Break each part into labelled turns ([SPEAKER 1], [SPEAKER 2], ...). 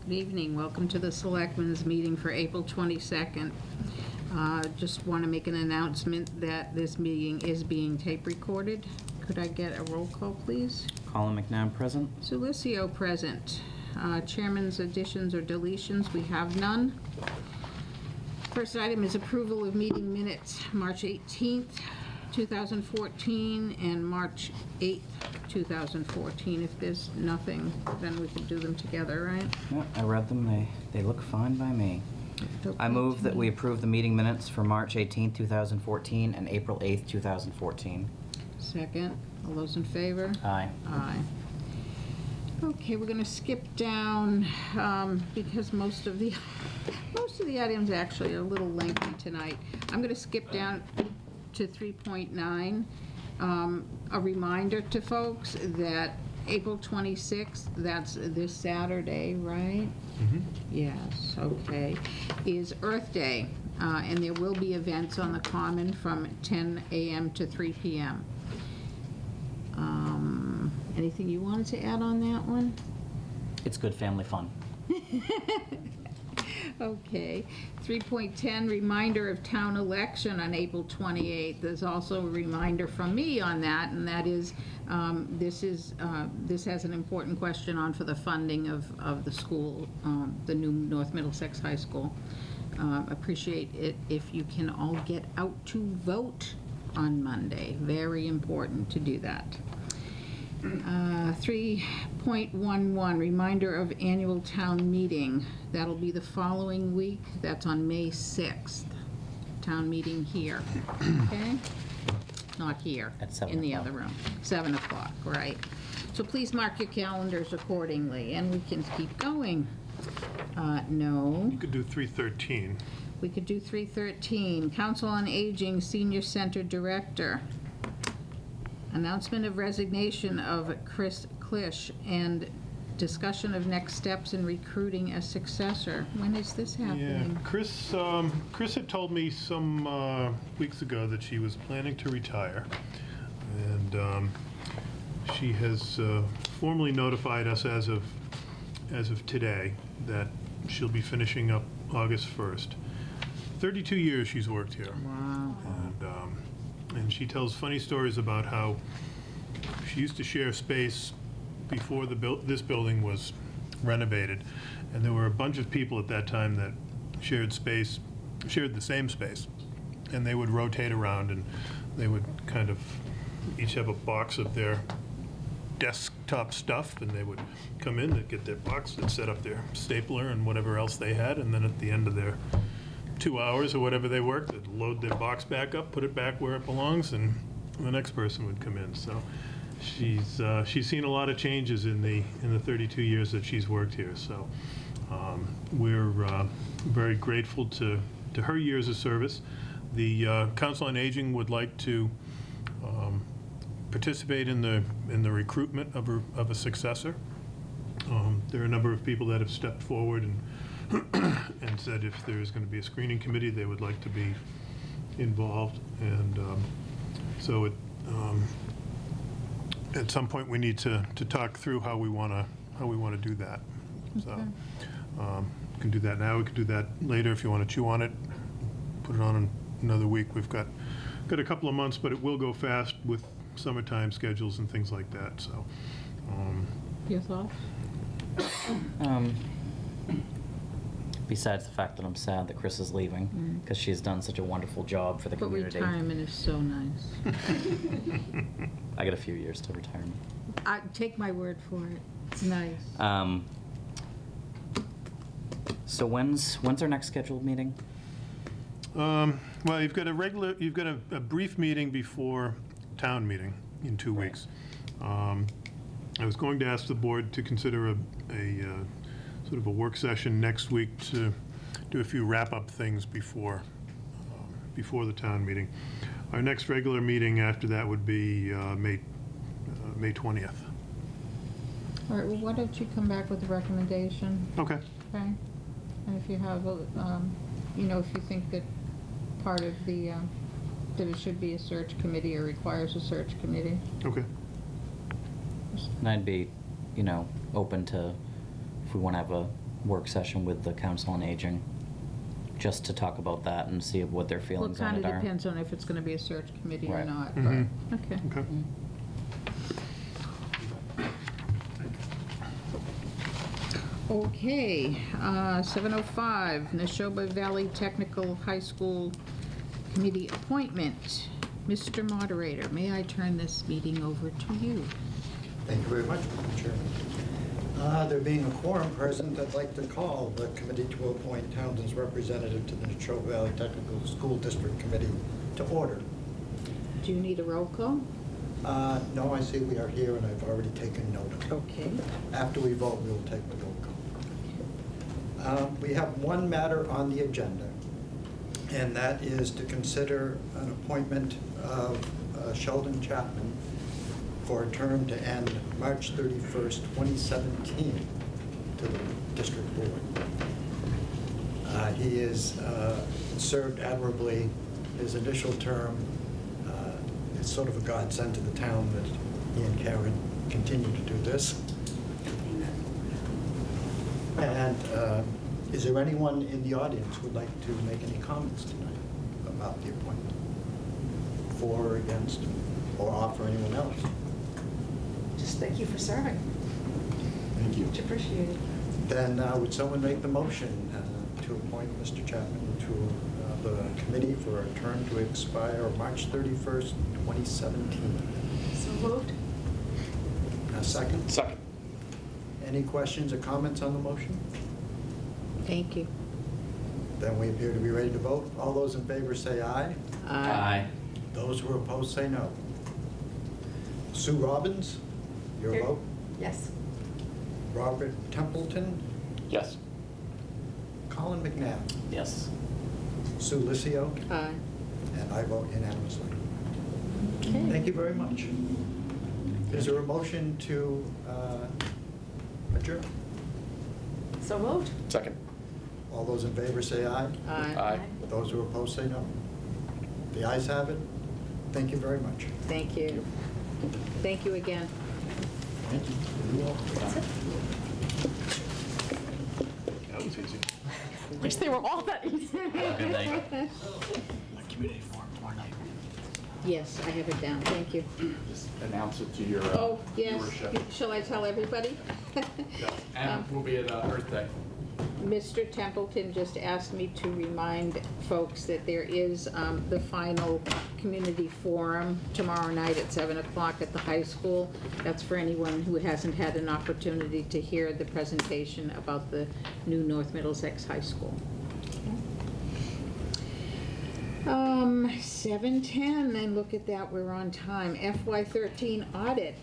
[SPEAKER 1] Good evening. Welcome to the Selectmen's meeting for April 22nd. Just want to make an announcement that this meeting is being tape recorded. Could I get a roll call, please?
[SPEAKER 2] Colin McNabb present.
[SPEAKER 1] Sulicio present. Chairman's additions or deletions, we have none. First item is approval of meeting minutes, March 18th, 2014, and March 8th, 2014. If there's nothing, then we can do them together, right?
[SPEAKER 2] Yeah, I read them. They look fine by me. I move that we approve the meeting minutes for March 18th, 2014 and April 8th, 2014.
[SPEAKER 1] Second. All those in favor?
[SPEAKER 2] Aye.
[SPEAKER 1] Aye. Okay, we're going to skip down because most of the items actually are a little lengthy tonight. I'm going to skip down to 3.9. A reminder to folks that April 26th, that's this Saturday, right?
[SPEAKER 3] Mm-hmm.
[SPEAKER 1] Yes, okay, is Earth Day, and there will be events on the Common from 10 a.m. to 3 p.m. Anything you wanted to add on that one?
[SPEAKER 2] It's good family fun.
[SPEAKER 1] Okay. 3.10, reminder of town election on April 28th. There's also a reminder from me on that, and that is, this has an important question on for the funding of the school, the new North Middlesex High School. Appreciate it if you can all get out to vote on Monday. Very important to do that. 3.11, reminder of annual town meeting. That'll be the following week. That's on May 6th. Town meeting here. Okay? Not here.
[SPEAKER 2] At 7
[SPEAKER 1] in the
[SPEAKER 2] o'clock.
[SPEAKER 1] other room. 7 o'clock, right. So please mark your calendars accordingly, and we can keep going. No.
[SPEAKER 3] You could do 313.
[SPEAKER 1] We could do 313. Council on Aging Senior Center Director. Announcement of resignation of Chris Klisch and discussion of next steps in recruiting a successor. When is this happening?
[SPEAKER 3] Yeah, Chris had told me some weeks ago that she was planning to retire, and she has formally notified us as of today that she'll be finishing up August 1st. 32 years she's worked here.
[SPEAKER 1] Wow.
[SPEAKER 3] And she tells funny stories about how she used to share space before this building was renovated, and there were a bunch of people at that time that shared the same space, and they would rotate around, and they would kind of each have a box of their desktop stuff, and they would come in and get their box and set up their stapler and whatever else they had, and then at the end of their 2 hours or whatever they worked, they'd load their box back up, put it back where it belongs, and the next person would come in. So she's seen a lot of changes in the 32 years that she's worked here. So we're very grateful to her years of service. The Council on Aging would like to participate in the recruitment of a successor. There are a number of people that have stepped forward and said if there's going to be a screening committee, they would like to be involved. And so at some point we need to talk through how we want to do that.
[SPEAKER 1] Okay.
[SPEAKER 3] So we can do that now. We can do that later if you want to chew on it. Put it on another week. We've got a couple of months, but it will go fast with summertime schedules and things like that. So.
[SPEAKER 1] Your thoughts?
[SPEAKER 2] Besides the fact that I'm sad that Chris is leaving, because she's done such a wonderful job for the community.
[SPEAKER 1] But retirement is so nice.
[SPEAKER 2] I got a few years to retirement.
[SPEAKER 1] Take my word for it. It's nice.
[SPEAKER 2] So when's our next scheduled meeting?
[SPEAKER 3] Well, you've got a brief meeting before town meeting in 2 weeks. I was going to ask the board to consider a sort of a work session next week to do a few wrap-up things before the town meeting. Our next regular meeting after that would be May 20th.
[SPEAKER 1] All right, well, why don't you come back with a recommendation?
[SPEAKER 3] Okay.
[SPEAKER 1] Okay? And if you have, if you think that part of the, that it should be a search committee or requires a search committee.
[SPEAKER 3] Okay.
[SPEAKER 2] And I'd be, open to, if we want to have work session with the Council on Aging, just to talk about that and see what their
[SPEAKER 1] Well, it
[SPEAKER 2] feelings on
[SPEAKER 1] kind
[SPEAKER 2] it
[SPEAKER 1] of
[SPEAKER 2] are.
[SPEAKER 1] depends on if it's going to be a search committee or
[SPEAKER 2] Right.
[SPEAKER 1] not,
[SPEAKER 3] Mhm.
[SPEAKER 1] but, okay.
[SPEAKER 3] Okay.
[SPEAKER 1] Okay, 7:05, Neshoba Valley Technical High School Committee appointment. Mr. Moderator, may I turn this meeting over to you?
[SPEAKER 4] Thank you very much, Madam Chairman. There being a quorum present, I'd like to call the committee to appoint Townsend's representative to the Neshoba Valley Technical School District Committee to order.
[SPEAKER 1] Do you need a roll call?
[SPEAKER 4] No, I see we are here, and I've already taken note of it.
[SPEAKER 1] Okay.
[SPEAKER 4] After we vote, we will take the roll call. We have one matter on the agenda, and that is to consider an appointment of Sheldon Chapman for a term to end March 31st, 2017, to the district board. He has served admirably. His initial term is sort of a godsend to the town that he and Karen continue to do this. And is there anyone in the audience who would like to make any comments tonight about the appointment? For or against, or offer anyone else?
[SPEAKER 5] Just thank you for serving.
[SPEAKER 4] Thank you.
[SPEAKER 5] Much appreciated.
[SPEAKER 4] Then would someone make the motion to appoint Mr. Chapman to the committee for a term to expire March 31st, 2017?
[SPEAKER 5] So moved?
[SPEAKER 4] A second?
[SPEAKER 6] Second.
[SPEAKER 4] Any questions or comments on the motion?
[SPEAKER 1] Thank you.
[SPEAKER 4] Then we appear to be ready to vote. All those in favor say aye. Those who are opposed say no. Sue Robbins, your
[SPEAKER 5] Here.
[SPEAKER 4] vote.
[SPEAKER 5] Yes.
[SPEAKER 4] Robert Templeton,
[SPEAKER 6] Yes.
[SPEAKER 4] Colin McNabb,
[SPEAKER 2] Yes.
[SPEAKER 4] Sue Licio,
[SPEAKER 1] Aye.
[SPEAKER 4] and I vote unanimously.
[SPEAKER 1] Okay.
[SPEAKER 4] Thank you very much. Is there a motion to adjourn?
[SPEAKER 5] So moved?
[SPEAKER 6] Second.
[SPEAKER 4] All those in favor say aye.
[SPEAKER 6] Aye.
[SPEAKER 4] Those who are opposed say no. The ayes have it. Thank you very much.
[SPEAKER 1] Thank you. Thank you again.
[SPEAKER 4] Thank you.
[SPEAKER 5] That's it.
[SPEAKER 3] That was easy.
[SPEAKER 5] Wish they were all that easy.
[SPEAKER 2] Good night.
[SPEAKER 6] Community forum tomorrow night.
[SPEAKER 1] Yes, I have it down, thank you.
[SPEAKER 6] Just announce it to your
[SPEAKER 1] Oh, yes,
[SPEAKER 6] viewership.
[SPEAKER 1] shall I tell everybody?
[SPEAKER 6] Yeah. And we'll be at Earth Day.
[SPEAKER 1] Mr. Templeton just asked me to remind folks that there is the final community forum tomorrow night at 7 o'clock at the high school. That's for anyone who hasn't had an opportunity to hear the presentation about the new North Middlesex High School. 7:10, and look at that, we're on time. FY13 audit.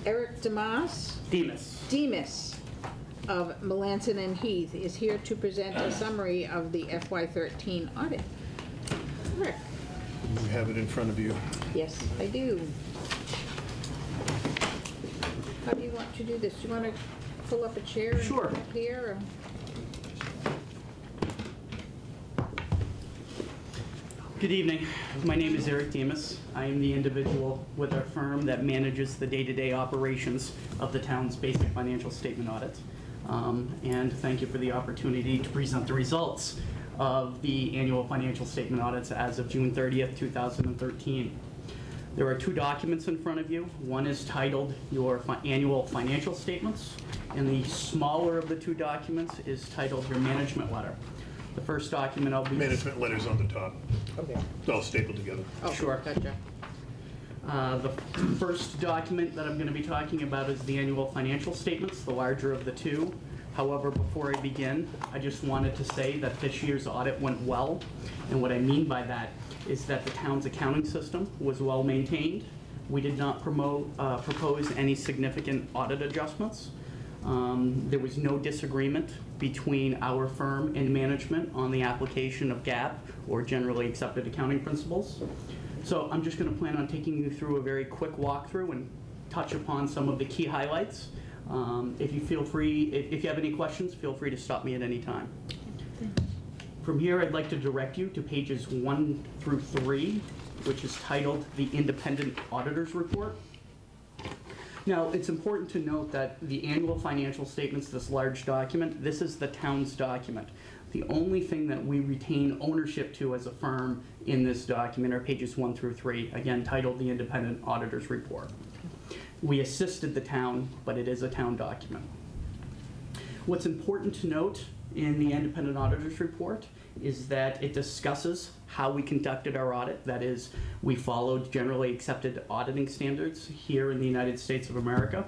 [SPEAKER 1] Eric Demas of Melanson and Heath is here to present a summary of the FY13 audit. Rick?
[SPEAKER 3] You have it in front of you.
[SPEAKER 1] Yes, I do. How do you want to do this? Do you want to pull up a chair and
[SPEAKER 7] Sure.
[SPEAKER 1] come up here? Or?
[SPEAKER 7] Good evening. My name is Eric Demas. I am the individual with our firm that manages the day-to-day operations of the town's basic financial statement audit. And thank you for the opportunity to present the results of the annual financial statement audits as of June 30th, 2013. There are two documents in front of you. One is titled your annual financial statements, and the smaller of the two documents is titled your management letter. The first document I'll be...
[SPEAKER 3] Management letters on the top.
[SPEAKER 1] Okay.
[SPEAKER 3] It's all stapled together.
[SPEAKER 1] Oh,
[SPEAKER 7] Sure.
[SPEAKER 1] Gotcha.
[SPEAKER 7] The first document that I'm going to be talking about is the annual financial statements, the larger of the two. However, before I begin, I just wanted to say that this year's audit went well. And what I mean by that is that the town's accounting system was well maintained. We did not propose any significant audit adjustments. There was no disagreement between our firm and management on the application of GAAP, or generally accepted accounting principles. So I'm just going to plan on taking you through a very quick walkthrough and touch upon some of the key highlights. If you have any questions, feel free to stop me at any time. From here, I'd like to direct you to pages 1 through 3, which is titled the Independent Auditor's Report. Now, it's important to note that the annual financial statements, this large document, this is the town's document. The only thing that we retain ownership to as a firm in this document are pages 1 through 3, again, titled the Independent Auditor's Report. We assisted the town, but it is a town document. What's important to note in the Independent Auditor's Report is that it discusses how we conducted our audit. That is, we followed generally accepted auditing standards here in the United States of America.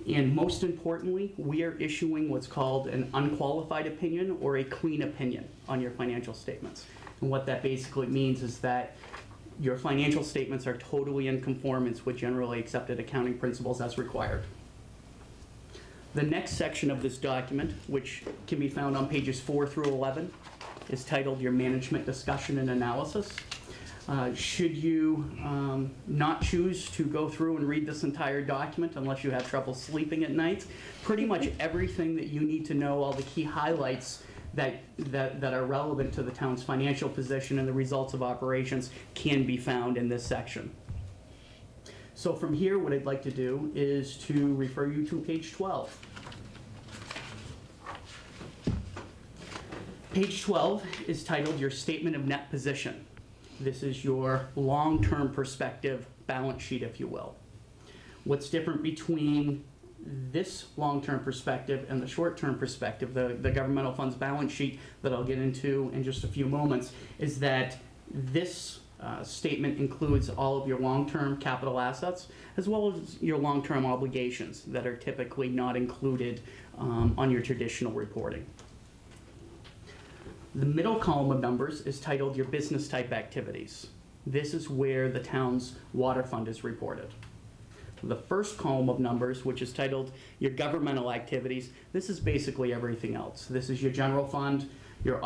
[SPEAKER 7] And most importantly, we are issuing what's called an unqualified opinion or a clean opinion on your financial statements. And what that basically means is that your financial statements are totally in conformance with generally accepted accounting principles as required. The next section of this document, which can be found on pages 4 through 11, is titled Your Management Discussion and Analysis. Should you not choose to go through and read this entire document unless you have trouble sleeping at night, pretty much everything that you need to know, all the key highlights that are relevant to the town's financial position and the results of operations can be found in this section. So from here, what I'd like to do is to refer you to page 12. Page 12 is titled Your Statement of Net Position. This is your long-term perspective balance sheet, if you will. What's different between this long-term perspective and the short-term perspective, the governmental funds balance sheet that I'll get into in just a few moments, is that this statement includes all of your long-term capital assets as well as your long-term obligations that are typically not included on your traditional reporting. The middle column of numbers is titled Your Business Type Activities. This is where the town's water fund is reported. The first column of numbers, which is titled Your Governmental Activities, this is basically everything else. This is your general fund, your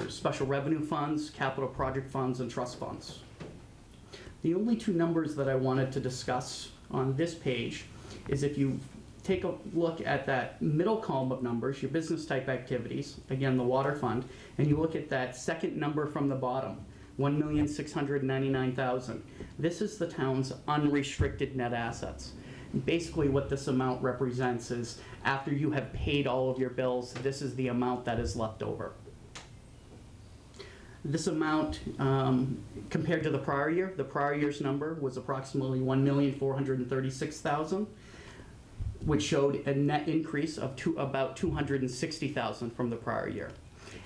[SPEAKER 7] special revenue funds, capital project funds, and trust funds. The only two numbers that I wanted to discuss on this page is if you take a look at that middle column of numbers, your business type activities, again the water fund, and you look at that second number from the bottom, $1,699,000. This is the town's unrestricted net assets. Basically what this amount represents is after you have paid all of your bills, this is the amount that is left over. This amount, compared to the prior year's number was approximately $1,436,000, which showed a net increase of about $260,000 from the prior year.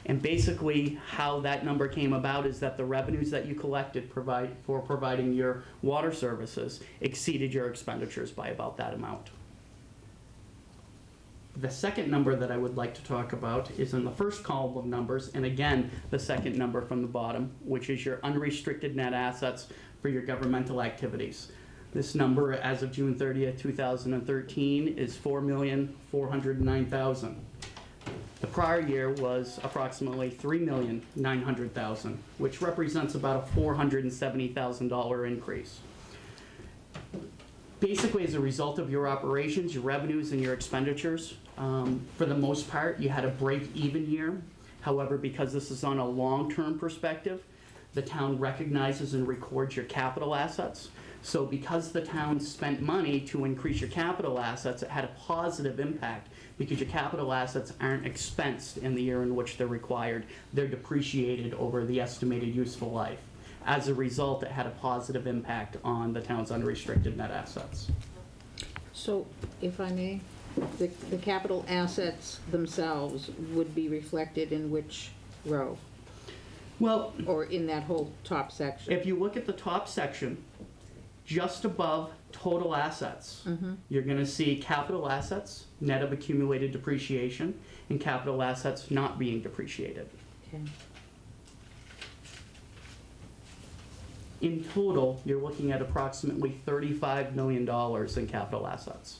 [SPEAKER 7] And basically how that number came about is that the revenues that you collected for providing your water services exceeded your expenditures by about that amount. The second number that I would like to talk about is in the first column of numbers, and again, the second number from the bottom, which is your unrestricted net assets for your governmental activities. This number, as of June 30th, 2013, is $4,409,000. The prior year was approximately $3,900,000, which represents about a $470,000 increase. Basically, as a result of your operations, your revenues, and your expenditures, for the most part, you had a break-even year. However, because this is on a long-term perspective, the town recognizes and records your capital assets. So because the town spent money to increase your capital assets, it had a positive impact because your capital assets aren't expensed in the year in which they're required. They're depreciated over the estimated useful life. As a result, it had a positive impact on the town's unrestricted net assets.
[SPEAKER 1] So, if I may, the capital assets themselves would be reflected in which row?
[SPEAKER 7] Well,
[SPEAKER 1] Or in that whole top section?
[SPEAKER 7] if you look at the top section, just above total assets, you're going to see capital assets, net of accumulated depreciation, and capital assets not being depreciated.
[SPEAKER 1] Okay.
[SPEAKER 7] In total, you're looking at approximately $35 million in capital assets.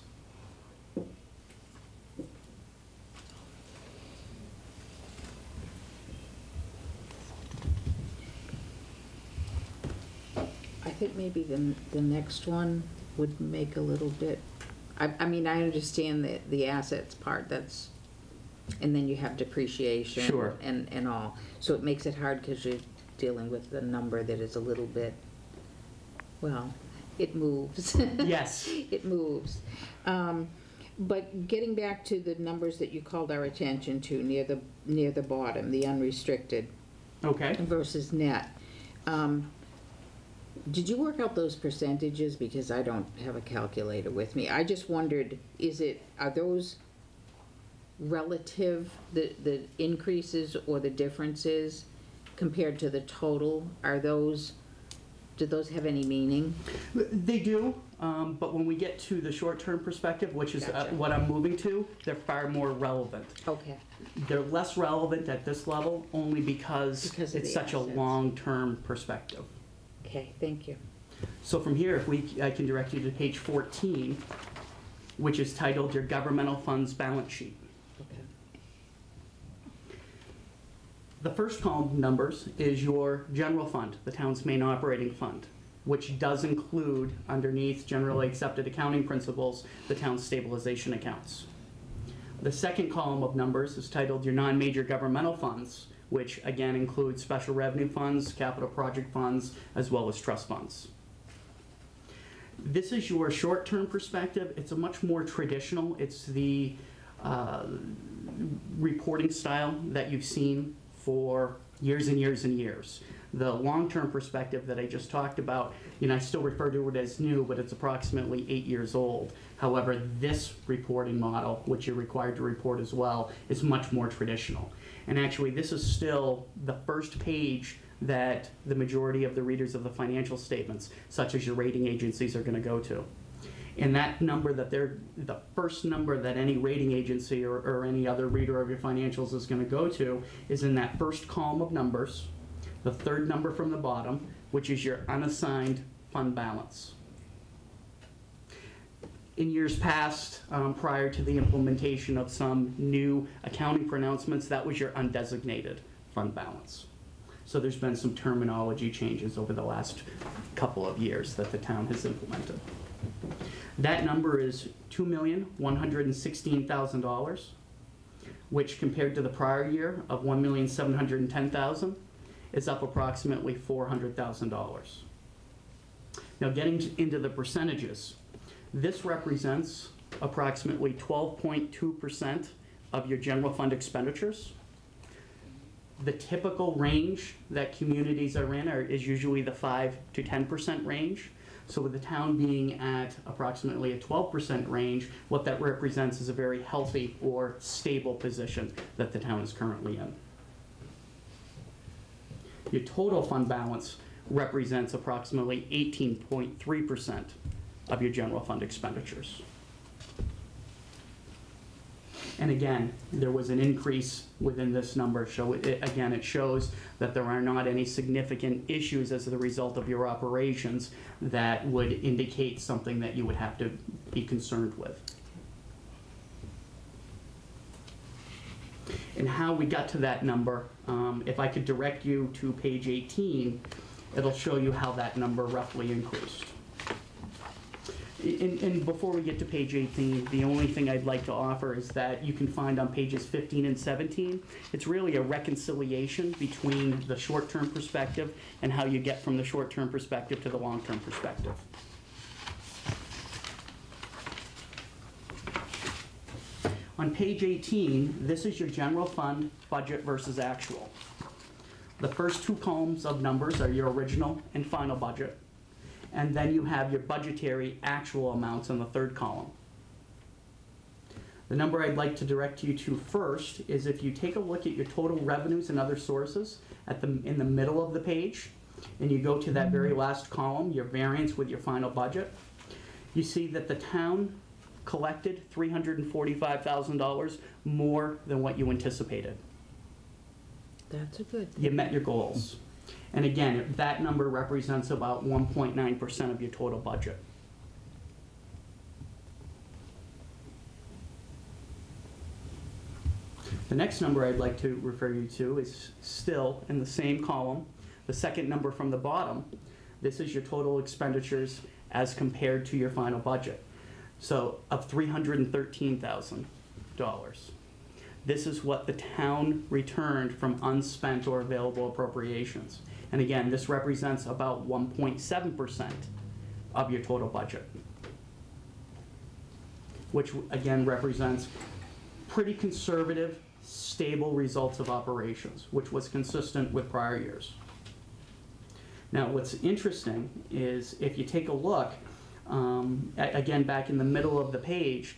[SPEAKER 1] I think maybe the next one would make a little bit, I mean, I understand the assets part, that's, and then you have depreciation.
[SPEAKER 7] Sure.
[SPEAKER 1] And all. So it makes it hard because you're dealing with a number that is a little bit, well, it moves.
[SPEAKER 7] Yes.
[SPEAKER 1] It moves. But getting back to the numbers that you called our attention to near the bottom, the unrestricted
[SPEAKER 7] Okay.
[SPEAKER 1] versus net. Did you work out those percentages? Because I don't have a calculator with me. I just wondered, are those relative, the increases or the differences compared to the total? Do those have any meaning?
[SPEAKER 7] They do, but when we get to the short-term perspective, which is
[SPEAKER 1] Gotcha.
[SPEAKER 7] what I'm moving to, they're far more relevant.
[SPEAKER 1] Okay.
[SPEAKER 7] They're less relevant at this level only because
[SPEAKER 1] Because of
[SPEAKER 7] it's
[SPEAKER 1] the
[SPEAKER 7] such a
[SPEAKER 1] assets.
[SPEAKER 7] long-term perspective.
[SPEAKER 1] Okay, thank you.
[SPEAKER 7] So from here, I can direct you to page 14, which is titled Your Governmental Funds Balance Sheet.
[SPEAKER 1] Okay.
[SPEAKER 7] The first column of numbers is your general fund, the town's main operating fund, which does include, underneath generally accepted accounting principles, the town's stabilization accounts. The second column of numbers is titled Your Non-Major Governmental Funds, which again includes special revenue funds, capital project funds, as well as trust funds. This is your short-term perspective. It's a much more traditional. It's the reporting style that you've seen for years and years and years. The long-term perspective that I just talked about, I still refer to it as new, but it's approximately 8 years old. However, this reporting model, which you're required to report as well, is much more traditional. And actually, this is still the first page that the majority of the readers of the financial statements, such as your rating agencies, are going to go to. And that number the first number that any rating agency or any other reader of your financials is going to go to is in that first column of numbers, the third number from the bottom, which is your unassigned fund balance. In years past, prior to the implementation of some new accounting pronouncements, that was your undesignated fund balance. So there's been some terminology changes over the last couple of years that the town has implemented. That number is $2,116,000, which compared to the prior year of $1,710,000 is up approximately $400,000. Now getting into the percentages, this represents approximately 12.2% of your general fund expenditures. The typical range that communities are in is usually the 5 to 10% range. So with the town being at approximately a 12% range, what that represents is a very healthy or stable position that the town is currently in. Your total fund balance represents approximately 18.3% of your general fund expenditures. And again, there was an increase within this number. So again, it shows that there are not any significant issues as a result of your operations that would indicate something that you would have to be concerned with. And how we got to that number, if I could direct you to page 18, it'll show you how that number roughly increased. And before we get to page 18, the only thing I'd like to offer is that you can find on pages 15 and 17, it's really a reconciliation between the short-term perspective and how you get from the short-term perspective to the long-term perspective. On page 18, this is your general fund budget versus actual. The first two columns of numbers are your original and final budget. And then you have your budgetary actual amounts in the third column. The number I'd like to direct you to first is if you take a look at your total revenues and other sources in the middle of the page, and you go to that very last column, your variance with your final budget, you see that the town collected $345,000 more than what you anticipated.
[SPEAKER 1] That's a good thing.
[SPEAKER 7] You met your goals. And again, that number represents about 1.9% of your total budget. The next number I'd like to refer you to is still in the same column, the second number from the bottom. This is your total expenditures as compared to your final budget. So of $313,000. This is what the town returned from unspent or available appropriations. And again, this represents about 1.7% of your total budget, which again represents pretty conservative, stable results of operations, which was consistent with prior years. Now, what's interesting is if you take a look, again, back in the middle of the page,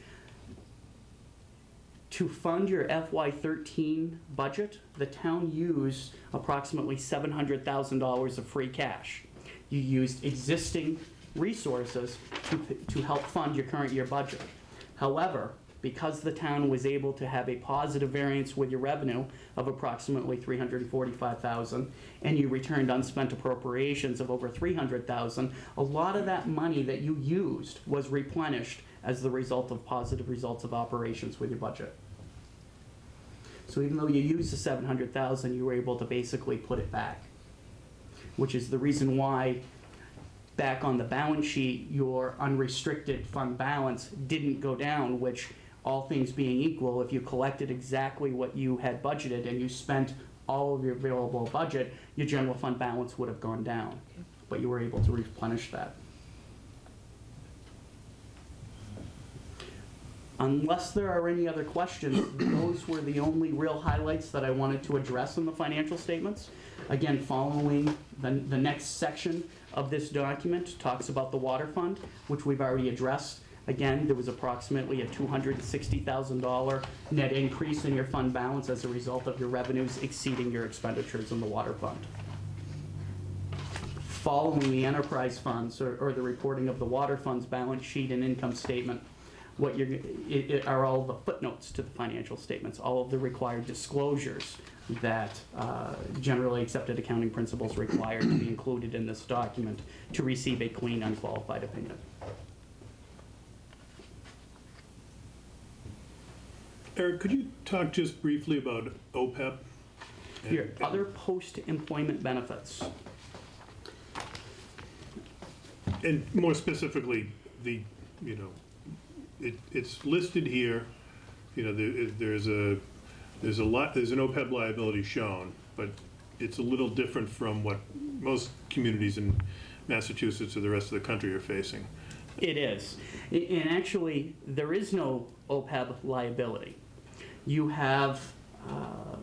[SPEAKER 7] to fund your FY13 budget, the town used approximately $700,000 of free cash. You used existing resources to help fund your current year budget. However, because the town was able to have a positive variance with your revenue of approximately $345,000, and you returned unspent appropriations of over $300,000, a lot of that money that you used was replenished as the result of positive results of operations with your budget. So even though you used the $700,000, you were able to basically put it back, which is the reason why back on the balance sheet, your unrestricted fund balance didn't go down, which, all things being equal, if you collected exactly what you had budgeted and you spent all of your available budget, your general fund balance would have gone down. But you were able to replenish that. Unless there are any other questions, those were the only real highlights that I wanted to address in the financial statements. Again, following the next section of this document talks about the water fund, which we've already addressed. Again, there was approximately a $260,000 net increase in your fund balance as a result of your revenues exceeding your expenditures in the water fund. Following the enterprise funds, or the reporting of the water fund's balance sheet and income statement, what are all the footnotes to the financial statements, all of the required disclosures that generally accepted accounting principles require to be included in this document to receive a clean, unqualified opinion.
[SPEAKER 3] Eric, could you talk just briefly about OPEB?
[SPEAKER 7] Your other post-employment benefits.
[SPEAKER 3] And more specifically, it's listed here, there's an OPEB liability shown, but it's a little different from what most communities in Massachusetts or the rest of the country are facing.
[SPEAKER 7] It is. And actually, there is no OPEB liability. You have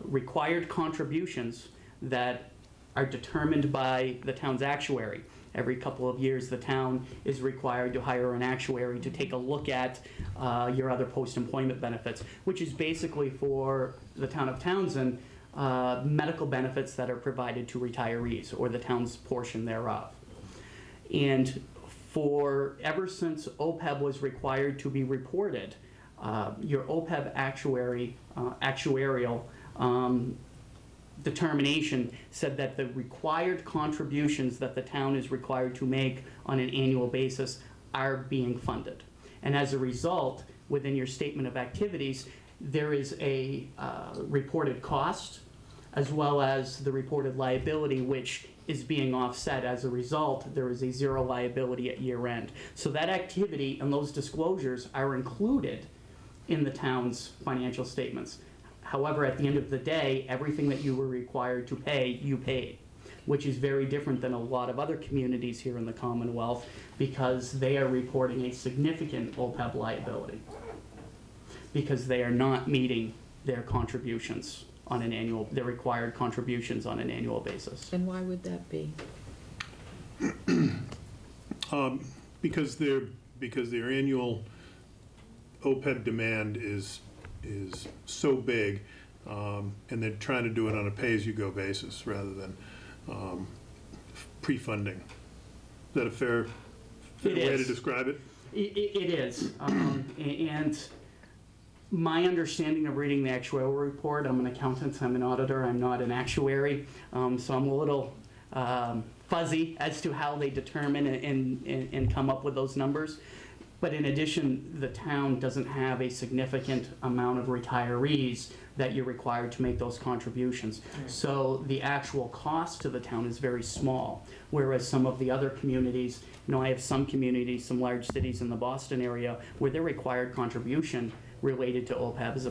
[SPEAKER 7] required contributions that are determined by the town's actuary. Every couple of years, the town is required to hire an actuary to take a look at your other post-employment benefits, which is basically for the town of Townsend, medical benefits that are provided to retirees, or the town's portion thereof. And ever since OPEB was required to be reported, your OPEB actuarial determination said that the required contributions that the town is required to make on an annual basis are being funded. And as a result, within your statement of activities, there is a reported cost as well as the reported liability, which is being offset. As a result, there is a zero liability at year end. So that activity and those disclosures are included in the town's financial statements. However, at the end of the day, everything that you were required to pay, you paid, which is very different than a lot of other communities here in the Commonwealth, because they are reporting a significant OPEB liability because they are not meeting their contributions on an annual, their required contributions on an annual basis.
[SPEAKER 1] And why would that be?
[SPEAKER 3] Because their annual OPEB demand is so big, and they're trying to do it on a pay-as-you-go basis rather than pre-funding. Is that a fair way to describe it?
[SPEAKER 7] It is. And my understanding of reading the actuarial report, I'm an accountant, I'm an auditor, I'm not an actuary, so I'm a little fuzzy as to how they determine and come up with those numbers. But in addition, the town doesn't have a significant amount of retirees that you're required to make those contributions. So the actual cost to the town is very small, whereas some of the other communities, I have some communities, some large cities in the Boston area, where their required contribution related to OPEB is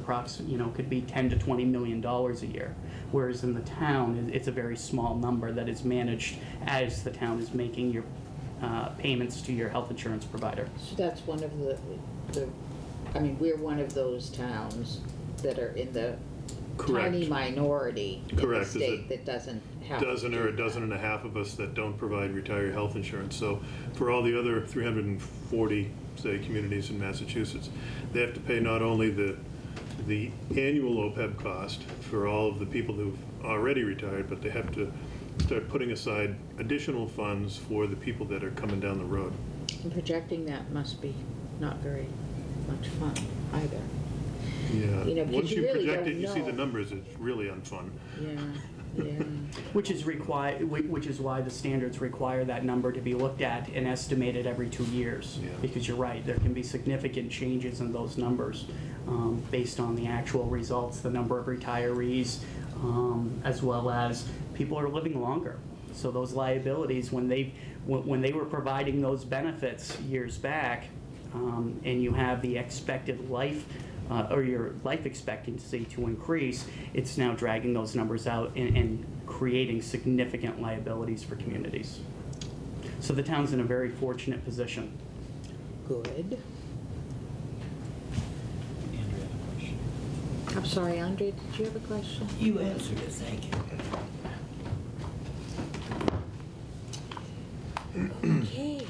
[SPEAKER 7] could be $10 to $20 million a year, whereas in the town, it's a very small number that is managed as the town is making your payments to your health insurance provider.
[SPEAKER 1] So that's one of I mean, we're one of those towns that are in the
[SPEAKER 3] Correct.
[SPEAKER 1] tiny minority in the
[SPEAKER 3] Correct. There's
[SPEAKER 1] state that doesn't have to
[SPEAKER 3] dozen
[SPEAKER 1] do
[SPEAKER 3] or a
[SPEAKER 1] that.
[SPEAKER 3] dozen and a half of us that don't provide retiree health insurance. So for all the other 340, say, communities in Massachusetts, they have to pay not only the annual OPEB cost for all of the people who've already retired, but they have to start putting aside additional funds for the people that are coming down the road.
[SPEAKER 1] And projecting that must be not very much fun either.
[SPEAKER 3] Yeah.
[SPEAKER 1] You know, because
[SPEAKER 3] Once
[SPEAKER 1] you
[SPEAKER 3] you
[SPEAKER 1] really
[SPEAKER 3] project
[SPEAKER 1] don't
[SPEAKER 3] it, you see the
[SPEAKER 1] know.
[SPEAKER 3] numbers, it's really unfun.
[SPEAKER 1] Yeah.
[SPEAKER 7] Which is why the standards require that number to be looked at and estimated every 2 years.
[SPEAKER 3] Yeah.
[SPEAKER 7] Because you're right, there can be significant changes in those numbers based on the actual results, the number of retirees, as well as people are living longer. So those liabilities, when they were providing those benefits years back, and you have the expected life or your life expectancy to increase, it's now dragging those numbers out and creating significant liabilities for communities. So the town's in a very fortunate position.
[SPEAKER 1] Good.
[SPEAKER 2] Andrea had a question.
[SPEAKER 1] I'm sorry, Andre, did you have a question?
[SPEAKER 8] You answered it, thank you.
[SPEAKER 1] Okay.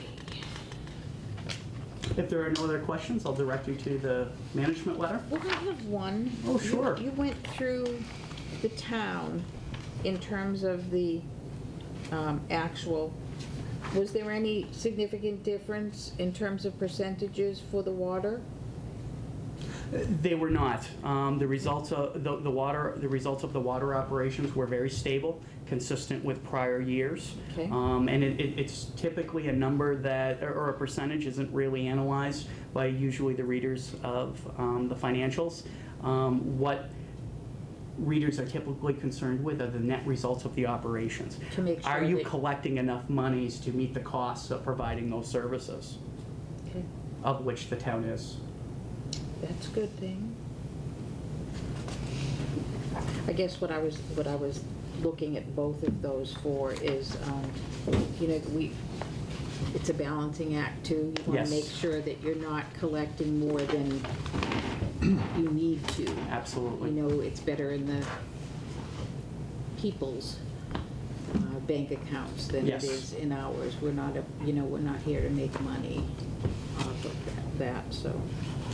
[SPEAKER 7] If there are no other questions, I'll direct you to the management letter.
[SPEAKER 1] Well, I have one.
[SPEAKER 7] Oh, sure.
[SPEAKER 1] You went through the town in terms of the actual, was there any significant difference in terms of percentages for the water?
[SPEAKER 7] They were not. The results of the results of the water operations were very stable, consistent with prior years.
[SPEAKER 1] Okay.
[SPEAKER 7] And it's typically a number that, or a percentage, isn't really analyzed by usually the readers of the financials. What readers are typically concerned with are the net results of the operations.
[SPEAKER 1] To make sure
[SPEAKER 7] Are you
[SPEAKER 1] that-
[SPEAKER 7] collecting enough monies to meet the costs of providing those services,
[SPEAKER 1] Okay,
[SPEAKER 7] of which the town is?
[SPEAKER 1] that's a good thing. I guess what I was looking at both of those for is, you know, it's a balancing act too. You want
[SPEAKER 7] Yes.
[SPEAKER 1] to make sure that you're not collecting more than you need to.
[SPEAKER 7] Absolutely.
[SPEAKER 1] You know, it's better in the people's bank accounts than
[SPEAKER 7] Yes.
[SPEAKER 1] it is in ours. We're not we're not here to make money off of that, so.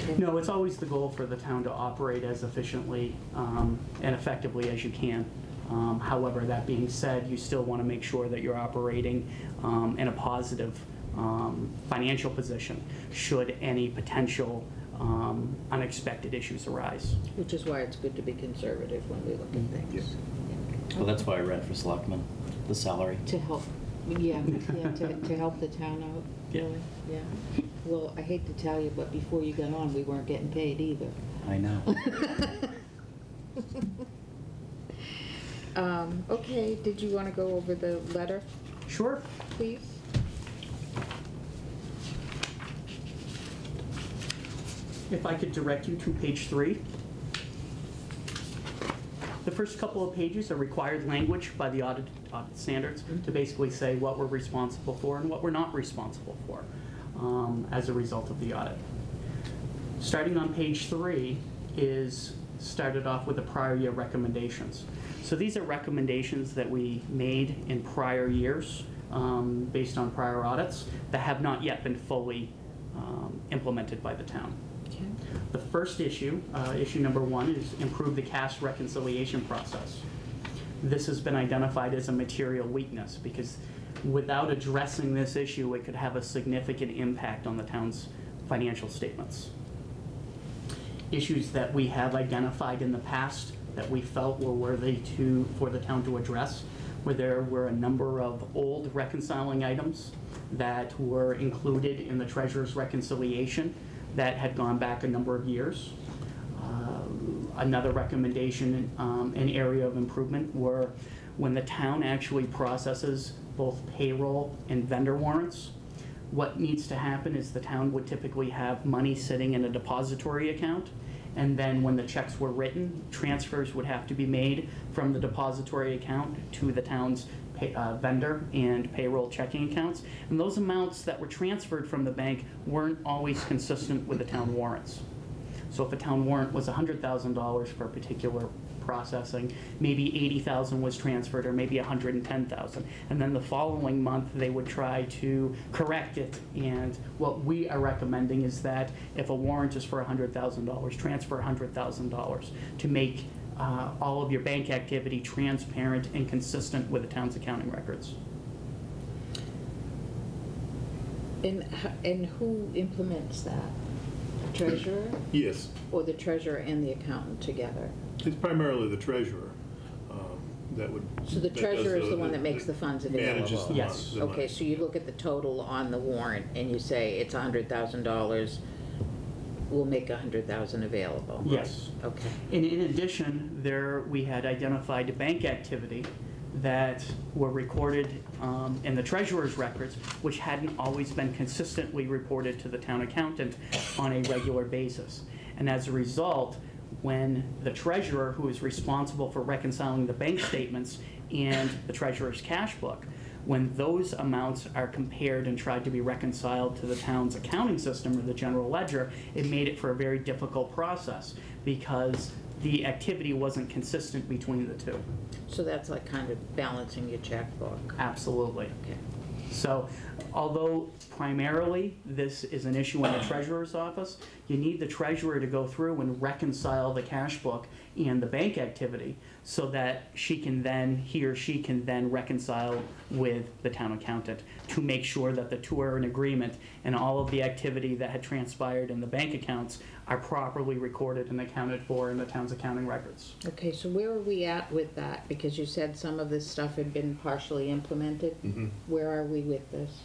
[SPEAKER 1] Okay.
[SPEAKER 7] No, it's always the goal for the town to operate as efficiently and effectively as you can. However, that being said, you still want to make sure that you're operating in a positive financial position should any potential unexpected issues arise.
[SPEAKER 1] Which is why it's good to be conservative when we look at things.
[SPEAKER 2] Well, that's why I ran for selectman, the salary.
[SPEAKER 1] To help, to help the town out,
[SPEAKER 7] Yeah.
[SPEAKER 1] really, yeah. Well, I hate to tell you, but before you got on, we weren't getting paid either.
[SPEAKER 2] I know.
[SPEAKER 1] Okay, did you want to go over the letter,
[SPEAKER 7] Sure.
[SPEAKER 1] please?
[SPEAKER 7] If I could direct you to page 3. The first couple of pages are required language by the audit standards to basically say what we're responsible for and what we're not responsible for as a result of the audit. Starting on page 3 is started off with the prior year recommendations. So these are recommendations that we made in prior years based on prior audits that have not yet been fully implemented by the town.
[SPEAKER 1] Okay.
[SPEAKER 7] The first issue, issue number 1, is improve the cash reconciliation process. This has been identified as a material weakness because without addressing this issue, it could have a significant impact on the town's financial statements. Issues that we have identified in the past that we felt were worthy for the town to address, where there were a number of old reconciling items that were included in the treasurer's reconciliation that had gone back a number of years. Another recommendation, an area of improvement, were when the town actually processes both payroll and vendor warrants. What needs to happen is the town would typically have money sitting in a depository account, and then when the checks were written, transfers would have to be made from the depository account to the town's vendor and payroll checking accounts. And those amounts that were transferred from the bank weren't always consistent with the town warrants. So if a town warrant was $100,000 for a particular processing, maybe $80,000 was transferred, or maybe $110,000. And then the following month, they would try to correct it. And what we are recommending is that if a warrant is for $100,000, transfer $100,000 to make all of your bank activity transparent and consistent with the town's accounting records.
[SPEAKER 1] And who implements that? The treasurer?
[SPEAKER 3] Yes,
[SPEAKER 1] Or the treasurer and the accountant together?
[SPEAKER 3] it's primarily the treasurer that would.
[SPEAKER 1] So the
[SPEAKER 3] that does
[SPEAKER 1] treasurer is the one that makes the funds available?
[SPEAKER 3] Manages the
[SPEAKER 7] Yes.
[SPEAKER 3] funds. the
[SPEAKER 1] Okay,
[SPEAKER 3] money.
[SPEAKER 1] so you look at the total on the warrant and you say it's $100,000, we'll make $100,000 available?
[SPEAKER 7] Yes.
[SPEAKER 1] Okay.
[SPEAKER 7] And in addition, we had identified bank activity that were recorded in the treasurer's records, which hadn't always been consistently reported to the town accountant on a regular basis. And as a result, when the treasurer, who is responsible for reconciling the bank statements and the treasurer's cash book, when those amounts are compared and tried to be reconciled to the town's accounting system or the general ledger, it made it for a very difficult process because the activity wasn't consistent between the two.
[SPEAKER 1] So that's like kind of balancing your checkbook?
[SPEAKER 7] Absolutely.
[SPEAKER 1] Okay.
[SPEAKER 7] So although primarily this is an issue in the treasurer's office, you need the treasurer to go through and reconcile the cash book and the bank activity so that he or she can then reconcile with the town accountant to make sure that the two are in agreement and all of the activity that had transpired in the bank accounts are properly recorded and accounted for in the town's accounting records.
[SPEAKER 1] Okay, so where are we at with that? Because you said some of this stuff had been partially implemented.
[SPEAKER 3] Mhm.
[SPEAKER 1] Where are we with this?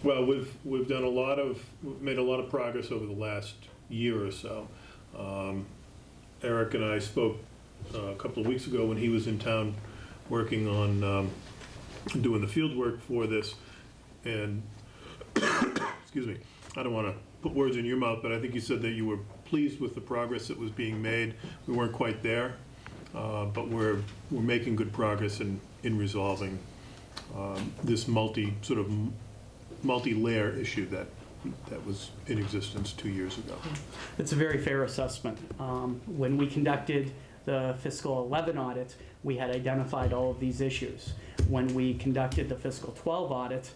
[SPEAKER 3] Well, we've made a lot of progress over the last year or so. Eric and I spoke a couple of weeks ago when he was in town working on doing the field work for this, and excuse me, I don't want to put words in your mouth, but I think you said that you were pleased with the progress that was being made. We weren't quite there, but we're making good progress in resolving this multi-layer issue that was in existence 2 years ago.
[SPEAKER 7] It's a very fair assessment. When we conducted the fiscal 11 audit, we had identified all of these issues. When we conducted the fiscal 12 audit,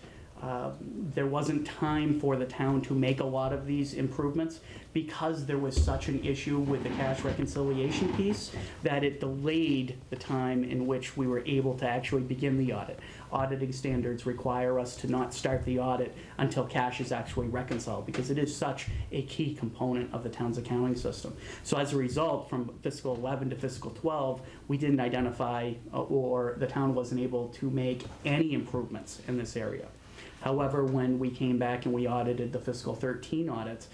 [SPEAKER 7] there wasn't time for the town to make a lot of these improvements because there was such an issue with the cash reconciliation piece that it delayed the time in which we were able to actually begin the audit. Auditing standards require us to not start the audit until cash is actually reconciled because it is such a key component of the town's accounting system. So as a result, from fiscal 11 to fiscal 12, we didn't identify or the town wasn't able to make any improvements in this area. However, when we came back and we audited the fiscal 13 audit,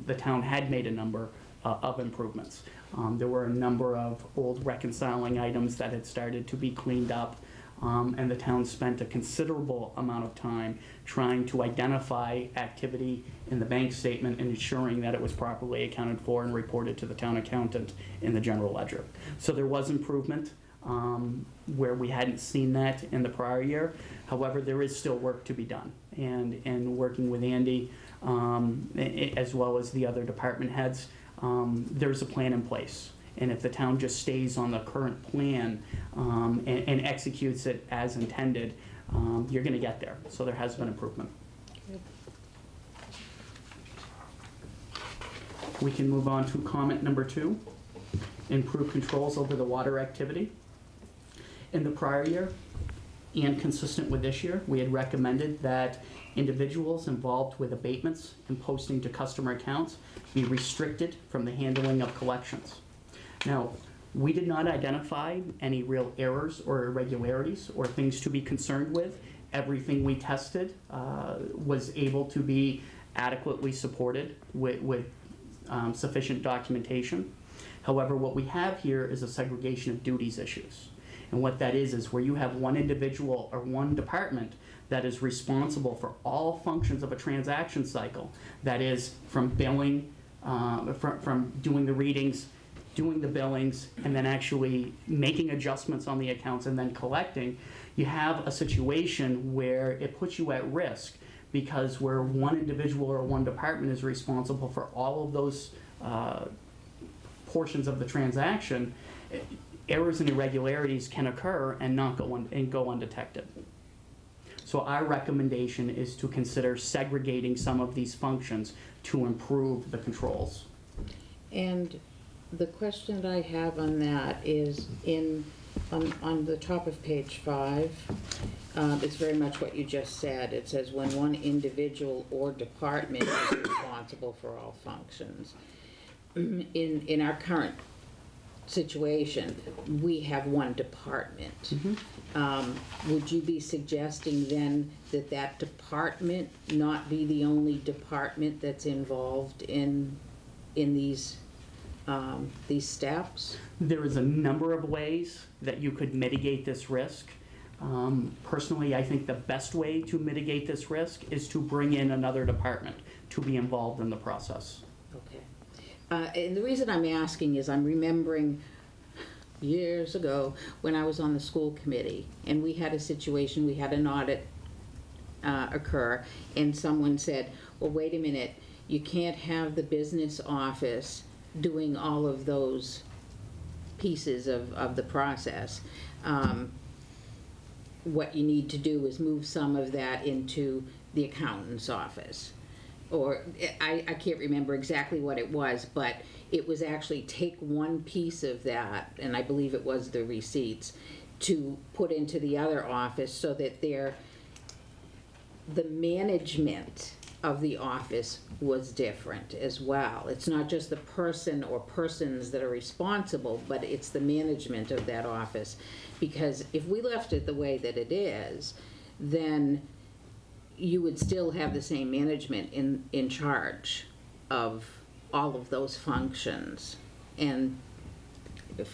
[SPEAKER 7] the town had made a number of improvements. There were a number of old reconciling items that had started to be cleaned up, and the town spent a considerable amount of time trying to identify activity in the bank statement and ensuring that it was properly accounted for and reported to the town accountant in the general ledger. So there was improvement where we hadn't seen that in the prior year. However, there is still work to be done. And working with Andy, as well as the other department heads, there's a plan in place. And if the town just stays on the current plan and executes it as intended, you're going to get there. So there has been improvement. We can move on to comment number 2, improve controls over the water activity. In the prior year, and consistent with this year, we had recommended that individuals involved with abatements and posting to customer accounts be restricted from the handling of collections. Now, we did not identify any real errors or irregularities or things to be concerned with. Everything we tested was able to be adequately supported with sufficient documentation. However, what we have here is a segregation of duties issues. And what that is where you have one individual or one department that is responsible for all functions of a transaction cycle. That is from billing, from doing the readings doing the billings, and then actually making adjustments on the accounts and then collecting, you have a situation where it puts you at risk, because where one individual or one department is responsible for all of those portions of the transaction, errors and irregularities can occur and not go undetected. So our recommendation is to consider segregating some of these functions to improve the
[SPEAKER 1] And the question that I have on that is on the top of page 5, it's very much what you just said. It says when one individual or department is responsible for all functions. In our current situation, we have one department. Would you be suggesting then that that department not be the only department that's involved in these steps?
[SPEAKER 7] There is a number of ways that you could mitigate this risk. Personally, I think the best way to mitigate this risk is to bring in another department to be involved in the process.
[SPEAKER 1] Okay. And the reason I'm asking is I'm remembering years ago when I was on the school committee, and we had a situation, we had an audit occur, and someone said, well, wait a minute, you can't have the business office doing all of those pieces of the process. What you need to do is move some of that into the accountant's office. Or I can't remember exactly what it was, but it was actually take one piece of that, and I believe it was the receipts, to put into the other office so that the management of the office was different as well. It's not just the person or persons that are responsible, but it's the management of that office. Because if we left it the way that it is, then you would still have the same management in charge of all of those functions. And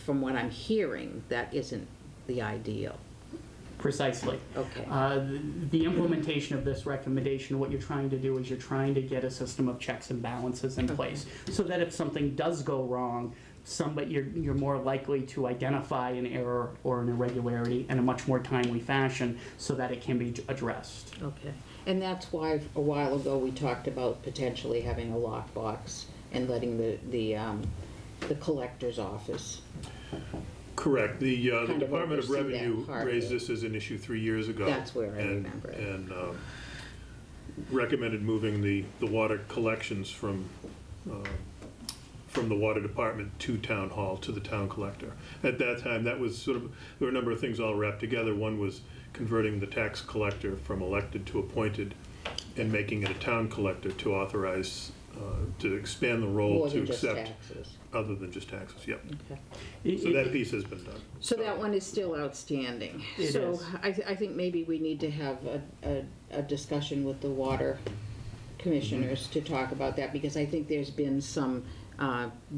[SPEAKER 1] from what I'm hearing, that isn't the ideal.
[SPEAKER 7] Precisely.
[SPEAKER 1] Okay.
[SPEAKER 7] The implementation of this recommendation, what you're trying to do is you're trying to get a system of checks and balances in place, so that if something does go wrong, you're more likely to identify an error or an irregularity in a much more timely fashion so that it can be addressed.
[SPEAKER 1] Okay. And that's why a while ago we talked about potentially having a lockbox and letting the collector's office.
[SPEAKER 3] Correct. The
[SPEAKER 1] Kind of
[SPEAKER 3] Department of
[SPEAKER 1] oversee that
[SPEAKER 3] Revenue
[SPEAKER 1] part of
[SPEAKER 3] raised
[SPEAKER 1] it.
[SPEAKER 3] this as an issue 3 years ago.
[SPEAKER 1] That's where I remember it.
[SPEAKER 3] And recommended moving the water collections from the water department to town hall, to the town collector. At that time, that was sort of, there were a number of things all wrapped together. One was converting the tax collector from elected to appointed and making it a town collector to authorize, to expand the role
[SPEAKER 1] More
[SPEAKER 3] to
[SPEAKER 1] than just
[SPEAKER 3] accept
[SPEAKER 1] taxes.
[SPEAKER 3] other than just taxes, yep.
[SPEAKER 1] Okay.
[SPEAKER 3] So that piece has been done.
[SPEAKER 1] So that one is still outstanding.
[SPEAKER 7] It
[SPEAKER 1] So
[SPEAKER 7] is.
[SPEAKER 1] I think maybe we need to have a discussion with the water commissioners to talk about that, because I think there's been some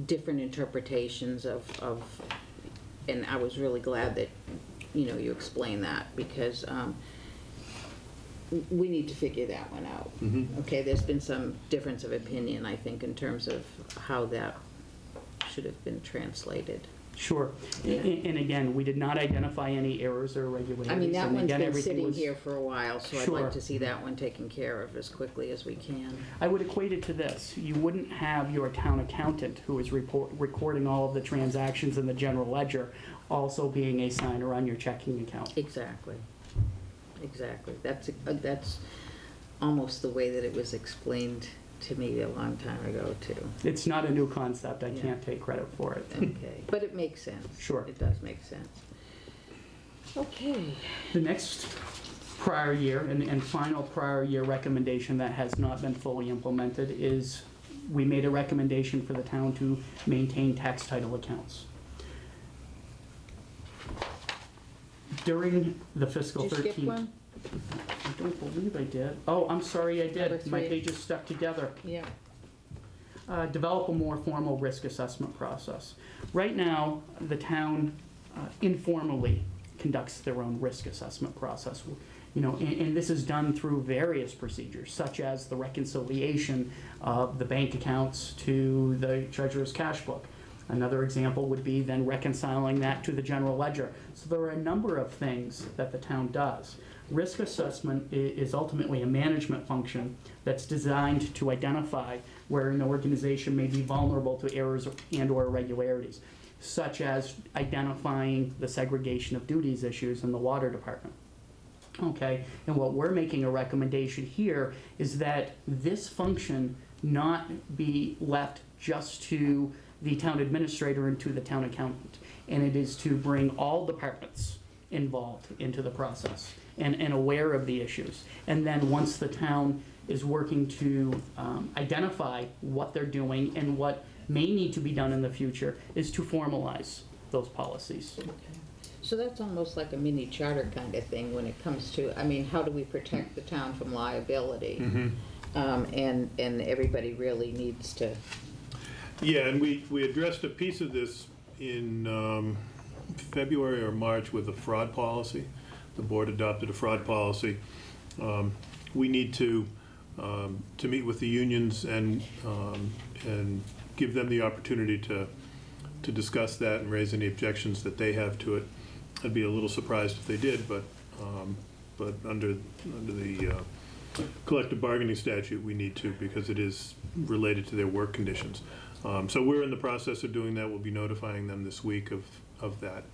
[SPEAKER 1] different interpretations of, and I was really glad that, you explained that, because we need to figure that one out. Okay, there's been some difference of opinion, I think, in terms of how that should have been translated.
[SPEAKER 7] Sure. And again, we did not identify any errors or irregularities.
[SPEAKER 1] I mean, that
[SPEAKER 7] and
[SPEAKER 1] one's
[SPEAKER 7] again,
[SPEAKER 1] been
[SPEAKER 7] everything
[SPEAKER 1] sitting
[SPEAKER 7] was-
[SPEAKER 1] here for a while, so I'd
[SPEAKER 7] Sure.
[SPEAKER 1] like to see that one taken care of as quickly as we can.
[SPEAKER 7] I would equate it to this. You wouldn't have your town accountant, who is recording all of the transactions in the general ledger, also being a signer on your checking account.
[SPEAKER 1] Exactly. Exactly. That's almost the way that it was explained to me a long time ago, too.
[SPEAKER 7] It's not a new concept. I
[SPEAKER 1] Yeah.
[SPEAKER 7] can't take credit for it.
[SPEAKER 1] Okay, but it makes sense.
[SPEAKER 7] Sure.
[SPEAKER 1] It does make sense. Okay.
[SPEAKER 7] The next prior year and final prior year recommendation that has not been fully implemented is we made a recommendation for the town to maintain tax title accounts. During the fiscal
[SPEAKER 1] Did you
[SPEAKER 7] 13.
[SPEAKER 1] skip one?
[SPEAKER 7] I don't believe I did. Oh, I'm sorry, I
[SPEAKER 1] Number
[SPEAKER 7] did. My
[SPEAKER 1] 3.
[SPEAKER 7] pages stuck together.
[SPEAKER 1] Yeah.
[SPEAKER 7] Develop a more formal risk assessment process. Right now, the town informally conducts their own risk assessment process. And this is done through various procedures, such as the reconciliation of the bank accounts to the treasurer's cash book, Another example would be then reconciling that to the general ledger. So there are a number of things that the town does. Risk assessment is ultimately a management function that's designed to identify where an organization may be vulnerable to errors and/or irregularities, such as identifying the segregation of duties issues in the water department. Okay, and what we're making a recommendation here is that this function not be left just to the town administrator and to the town accountant, and it is to bring all departments involved into the process and aware of the issues. And then once the town is working to identify what they're doing and what may need to be done in the future, is to formalize those policies.
[SPEAKER 1] So that's almost like a mini charter kind of thing when it comes to, I mean, how do we protect the town from liability? And everybody really needs to.
[SPEAKER 3] Yeah, and we addressed a piece of this in February or March with a fraud policy. The board adopted a fraud policy. We need to meet with the unions and give them the opportunity to discuss that and raise any objections that they have to it. I'd be a little surprised if they did, but under the collective bargaining statute, we need to, because it is related to their work conditions. So we're in the process of doing that. We'll be notifying them this week of that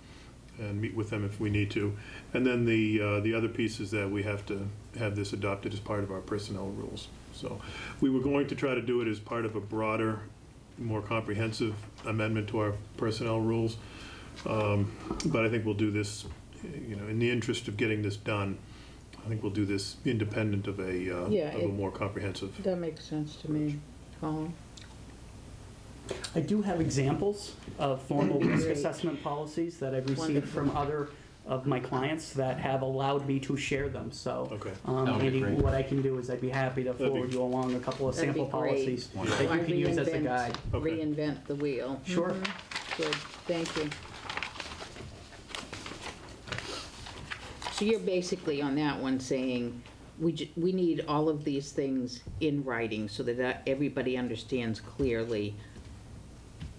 [SPEAKER 3] and meet with them if we need to. And then the other piece is that we have to have this adopted as part of our personnel rules. So we were going to try to do it as part of a broader, more comprehensive amendment to our personnel rules. But I think we'll do this, in the interest of getting this done, I think we'll do this independent of a more comprehensive.
[SPEAKER 1] That makes sense to me, Colin.
[SPEAKER 7] I do have examples of formal risk
[SPEAKER 1] Great.
[SPEAKER 7] assessment policies that I've received
[SPEAKER 1] Wonderful.
[SPEAKER 7] from other of my clients that have allowed me to share them. So,
[SPEAKER 3] Okay.
[SPEAKER 6] That would be
[SPEAKER 7] Andy,
[SPEAKER 6] great.
[SPEAKER 7] what I can do is I'd be happy to
[SPEAKER 3] That'd be-
[SPEAKER 7] forward you along a couple of
[SPEAKER 1] That'd be
[SPEAKER 7] sample
[SPEAKER 1] great.
[SPEAKER 7] policies that
[SPEAKER 1] Why
[SPEAKER 7] you can use as a
[SPEAKER 1] reinvent-
[SPEAKER 7] guide.
[SPEAKER 3] Okay.
[SPEAKER 1] Reinvent the wheel.
[SPEAKER 7] Sure.
[SPEAKER 1] Good, thank you. So you're basically on that one saying, we need all of these things in writing so that everybody understands clearly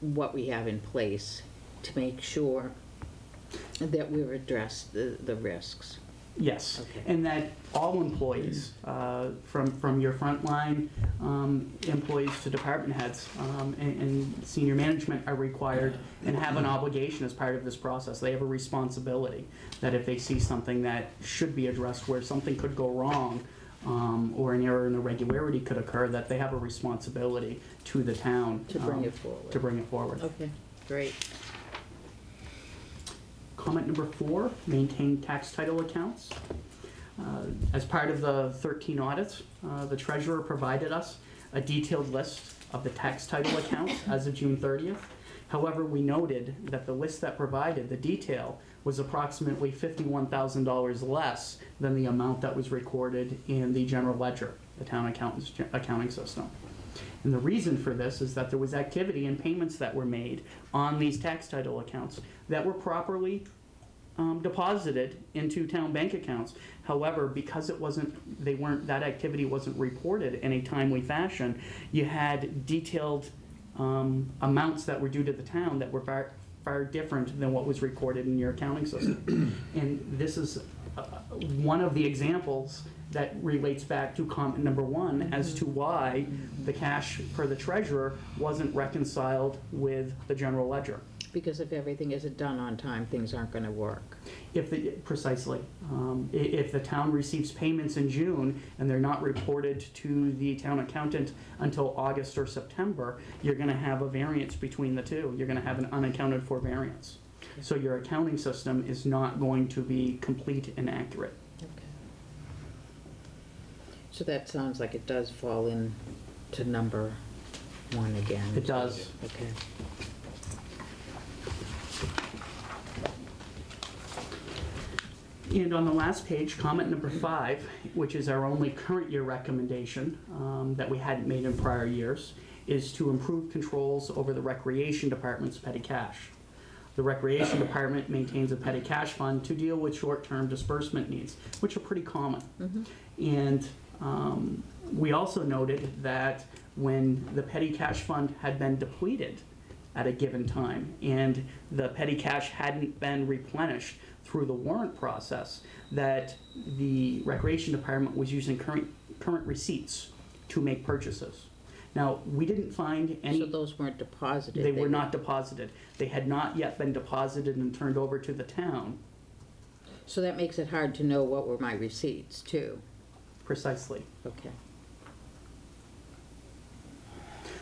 [SPEAKER 1] what we have in place to make sure that we've addressed the risks.
[SPEAKER 7] Yes,
[SPEAKER 1] Okay.
[SPEAKER 7] and that all employees, from your frontline employees to department heads and senior management are required and have an obligation as part of this process. They have a responsibility that if they see something that should be addressed, where something could go wrong, or an error in irregularity could occur, that they have a responsibility to the town.
[SPEAKER 1] To bring it forward.
[SPEAKER 7] To bring it forward.
[SPEAKER 1] Okay, great.
[SPEAKER 7] Comment number 4, maintain tax title accounts. As part of the 13 audits, the treasurer provided us a detailed list of the tax title accounts as of June 30th. However, we noted that the list that provided the detail was approximately $51,000 less than the amount that was recorded in the general ledger, the town accountant's accounting system. And the reason for this is that there was activity and payments that were made on these tax title accounts that were properly deposited into town bank accounts. However, because that activity wasn't reported in a timely fashion, you had detailed amounts that were due to the town that were far different than what was recorded in your accounting system. And this is one of the examples that relates back to comment number 1 as to why the cash for the treasurer wasn't reconciled with the general ledger.
[SPEAKER 1] Because if everything isn't done on time, things aren't going to work.
[SPEAKER 7] Precisely. If the town receives payments in June and they're not reported to the town accountant until August or September, you're going to have a variance between the two. You're going to have an unaccounted for variance. So your accounting system is not going to be complete and accurate.
[SPEAKER 1] Okay. So that sounds like it does fall into number 1 again.
[SPEAKER 7] It does.
[SPEAKER 1] Okay.
[SPEAKER 7] And on the last page, comment number 5, which is our only current year recommendation that we hadn't made in prior years, is to improve controls over the recreation department's petty cash. The recreation department maintains a petty cash fund to deal with short-term disbursement needs, which are pretty common. And we also noted that when the petty cash fund had been depleted at a given time, and the petty cash hadn't been replenished through the warrant process, that the Recreation Department was using current receipts to make purchases. Now, we didn't find any...
[SPEAKER 1] So those weren't deposited?
[SPEAKER 7] They were not deposited. They had not yet been deposited and turned over to the town.
[SPEAKER 1] So that makes it hard to know what were my receipts, too.
[SPEAKER 7] Precisely.
[SPEAKER 1] Okay.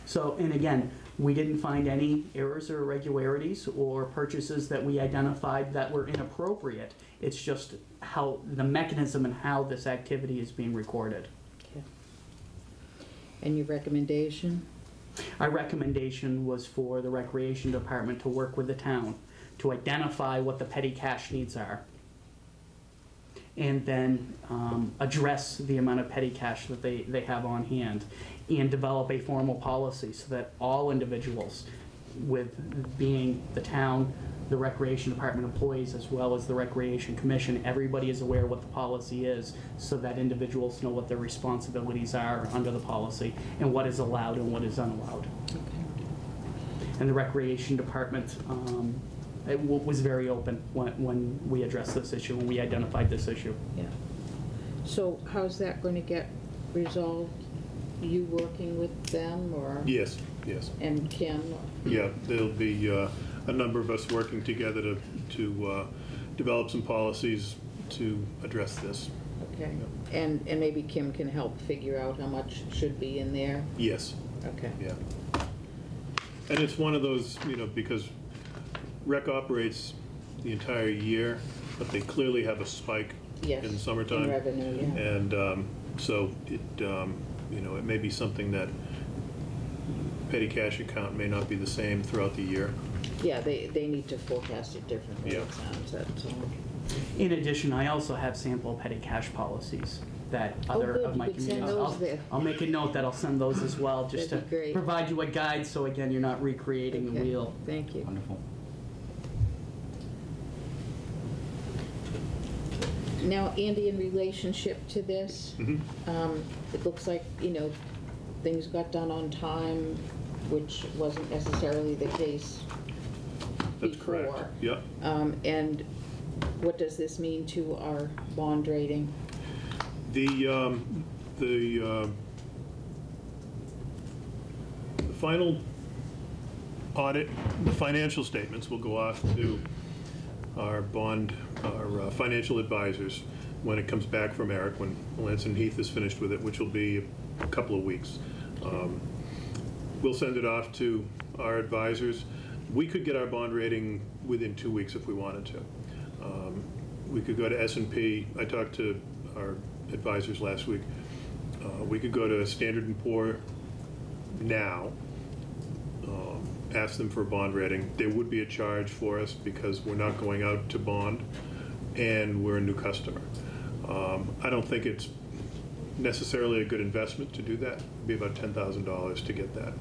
[SPEAKER 7] So, and again, we didn't find any errors or irregularities or purchases that we identified that were inappropriate. It's just how, the mechanism and how this activity is being recorded.
[SPEAKER 1] Okay. And your recommendation?
[SPEAKER 7] Our recommendation was for the Recreation Department to work with the town to identify what the petty cash needs are, and then address the amount of petty cash that they have on hand, and develop a formal policy so that all individuals, with being the town, the Recreation Department employees, as well as the Recreation Commission, everybody is aware what the policy is, so that individuals know what their responsibilities are under the policy and what is allowed and what is unallowed.
[SPEAKER 1] Okay.
[SPEAKER 7] And the Recreation Department was very open when we addressed this issue, when we identified this issue.
[SPEAKER 1] Yeah. So how's that going to get resolved? You working with them, or?
[SPEAKER 3] Yes, yes.
[SPEAKER 1] And Kim?
[SPEAKER 3] Yeah, there'll be a number of us working together to develop some policies to address this.
[SPEAKER 1] Okay. And maybe Kim can help figure out how much should be in there?
[SPEAKER 3] Yes.
[SPEAKER 1] Okay.
[SPEAKER 3] Yeah. And it's one of those, because rec operates the entire year, but they clearly have a spike
[SPEAKER 1] Yes,
[SPEAKER 3] in summertime.
[SPEAKER 1] in revenue, yeah.
[SPEAKER 3] And so it, it may be something that petty cash account may not be the same throughout the year.
[SPEAKER 1] Yeah, they need to forecast it differently,
[SPEAKER 3] Yeah.
[SPEAKER 1] it sounds, that's all.
[SPEAKER 7] In addition, I also have sample petty cash policies that other
[SPEAKER 1] good,
[SPEAKER 7] of my
[SPEAKER 1] you could send
[SPEAKER 7] communities.
[SPEAKER 1] those there.
[SPEAKER 7] I'll make a note that I'll send those as well, just to
[SPEAKER 1] That'd be great.
[SPEAKER 7] provide you a guide, so again, you're not recreating the
[SPEAKER 1] Okay,
[SPEAKER 7] wheel.
[SPEAKER 1] Thank you.
[SPEAKER 2] Wonderful.
[SPEAKER 1] Now, Andy, in relationship to this, it looks like, things got done on time, which wasn't necessarily the case
[SPEAKER 3] That's
[SPEAKER 1] before.
[SPEAKER 3] correct. Yeah.
[SPEAKER 1] And what does this mean to our bond rating?
[SPEAKER 3] The final audit, the financial statements will go off to our financial advisors when it comes back from Eric, when Lanson Heath is finished with it, which will be a couple of weeks. We'll send it off to our advisors. We could get our bond rating within 2 weeks if we wanted to. We could go to S&P. I talked to our advisors last week. We could go to Standard & Poor now, ask them for a bond rating. There would be a charge for us because we're not going out to bond and we're a new customer. I don't think it's necessarily a good investment to do that. It'd be about $10,000 to get that.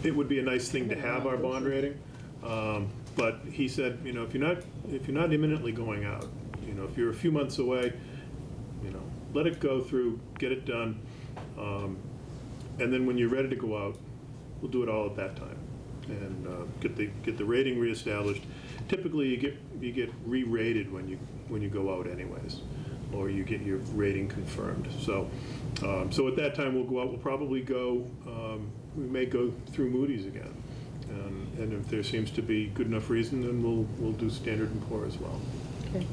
[SPEAKER 3] It would be a nice thing to have our bond rating, but he said, if you're not imminently going out, if you're a few months away, let it go through, get it done, and then when you're ready to go out, we'll do it all at that time and get the rating reestablished. Typically, you get re-rated when you go out anyways, or you get your rating confirmed. So at that time we'll go out. We'll probably go. We may go through Moody's again, and if there seems to be good enough reason, then we'll do Standard & Poor as well.
[SPEAKER 1] Okay.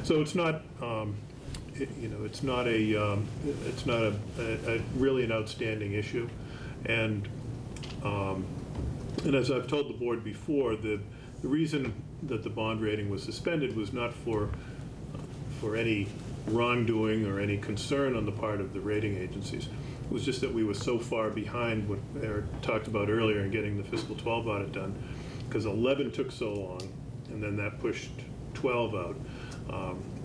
[SPEAKER 3] So it's not. It's not a really an outstanding issue, and as I've told the board before, the reason that the bond rating was suspended was not for any wrongdoing or any concern on the part of the rating agencies. It was just that we were so far behind what Eric talked about earlier in getting the fiscal 12 audit done, because 11 took so long, and then that pushed 12 out.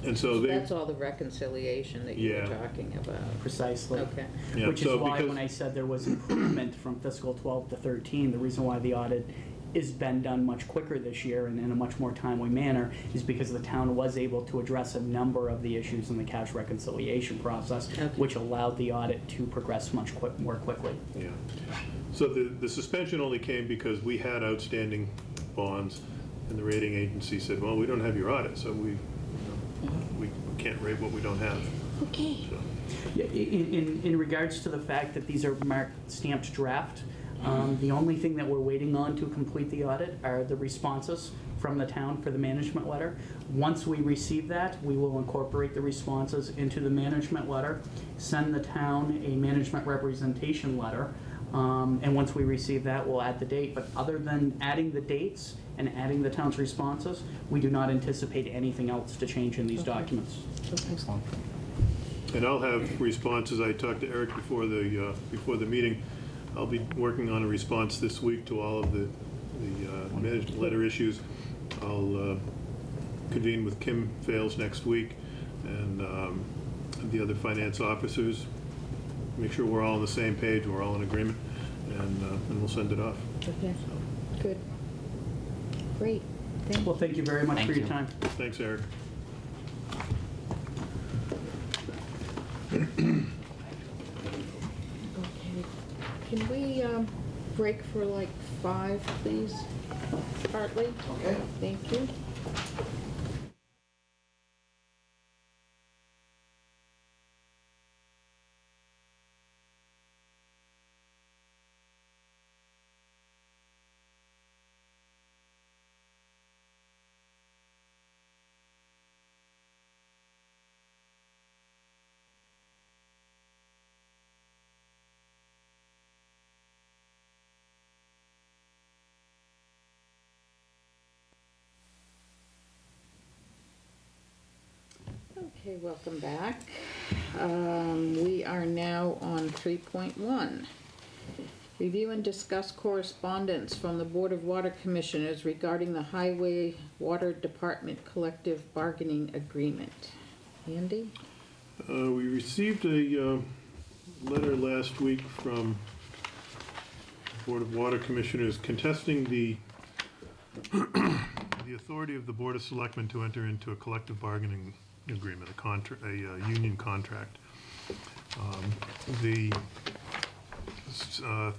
[SPEAKER 3] And so
[SPEAKER 1] That's all the reconciliation that you were
[SPEAKER 3] Yeah.
[SPEAKER 1] talking about.
[SPEAKER 7] Precisely.
[SPEAKER 1] Okay.
[SPEAKER 3] Yeah,
[SPEAKER 7] Which is
[SPEAKER 3] so
[SPEAKER 7] why
[SPEAKER 3] because-
[SPEAKER 7] when I said there was improvement from fiscal 12 to 13, the reason why the audit is been done much quicker this year and in a much more timely manner is because the town was able to address a number of the issues in the cash reconciliation process, which allowed the audit to progress much more quickly.
[SPEAKER 3] Yeah. So the suspension only came because we had outstanding bonds, and the rating agency said, well, we don't have your audit, so we can't rate what we don't have.
[SPEAKER 1] Okay.
[SPEAKER 3] So,
[SPEAKER 7] Yeah, in regards to the fact that these are marked stamped draft, the only thing that we're waiting on to complete the audit are the responses from the town for the management letter. Once we receive that, we will incorporate the responses into the management letter, send the town a management representation letter, and once we receive that, we'll add the date. But other than adding the dates and adding the town's responses, we do not anticipate anything else to change in these documents.
[SPEAKER 2] Excellent.
[SPEAKER 3] and I'll have responses. I talked to Eric before the meeting. I'll be working on a response this week to all of the management letter issues. I'll convene with Kim Fales next week and the other finance officers, make sure we're all on the same page, we're all in agreement, and we'll send it off.
[SPEAKER 1] Okay, good. Great, thank
[SPEAKER 7] Well,
[SPEAKER 1] you.
[SPEAKER 7] thank you very much
[SPEAKER 2] Thank
[SPEAKER 7] for your
[SPEAKER 2] you.
[SPEAKER 7] time.
[SPEAKER 3] Thanks, Eric.
[SPEAKER 1] Okay, can we break for like 5, please? Hartley?
[SPEAKER 4] Okay.
[SPEAKER 1] Thank you. Okay, welcome back. We are now on 3.1. Review and discuss correspondence from the Board of Water Commissioners regarding the Highway Water Department Collective Bargaining Agreement. Andy?
[SPEAKER 3] We received a letter last week from the Board of Water Commissioners contesting the authority of the Board of Selectmen to enter into a collective bargaining agreement, a union contract.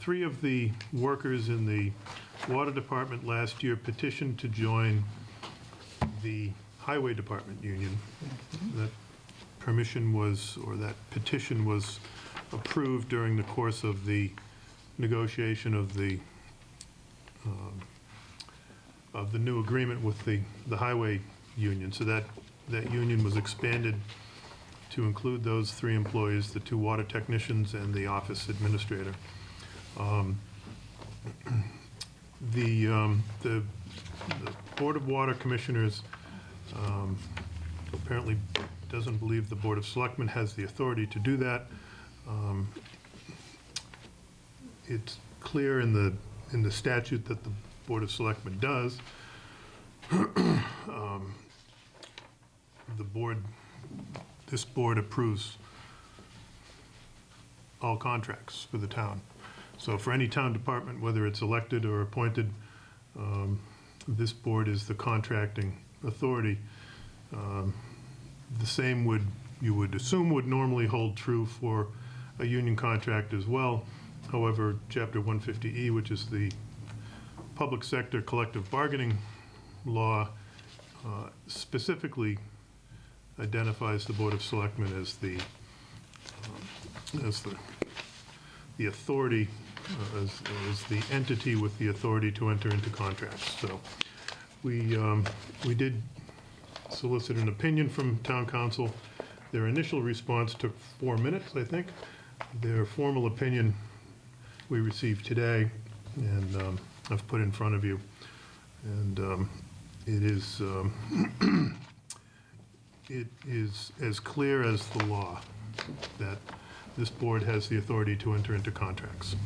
[SPEAKER 3] Three of the workers in the Water Department last year petitioned to join the Highway Department union. That petition was approved during the course of the negotiation of the new agreement with the highway union. So that union was expanded to include those 3 employees, the 2 water technicians and the office administrator. The Board of Water Commissioners apparently doesn't believe the Board of Selectmen has the authority to do that. It's clear in the statute that the Board of Selectmen does. This board approves all contracts for the town. So for any town department, whether it's elected or appointed, this board is the contracting authority. The same you would assume would normally hold true for a union contract as well. However, Chapter 150E, which is the public sector collective bargaining law, specifically identifies the Board of Selectmen as the authority, as the entity with the authority to enter into contracts. So we did solicit an opinion from town council. Their initial response took 4 minutes, I think. Their formal opinion we received today, and I've put in front of you. And it is as clear as the law that this board has the authority to enter into contracts.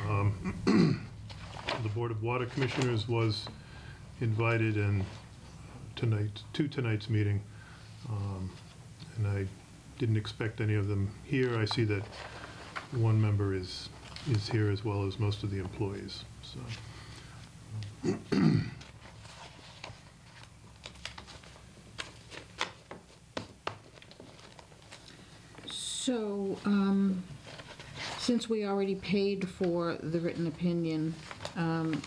[SPEAKER 3] So, the Board of Water Commissioners was invited to tonight's meeting, and I didn't expect any of them here. I see that one member is is here, as well as most of the employees, so.
[SPEAKER 1] So, since we already paid for the written opinion, and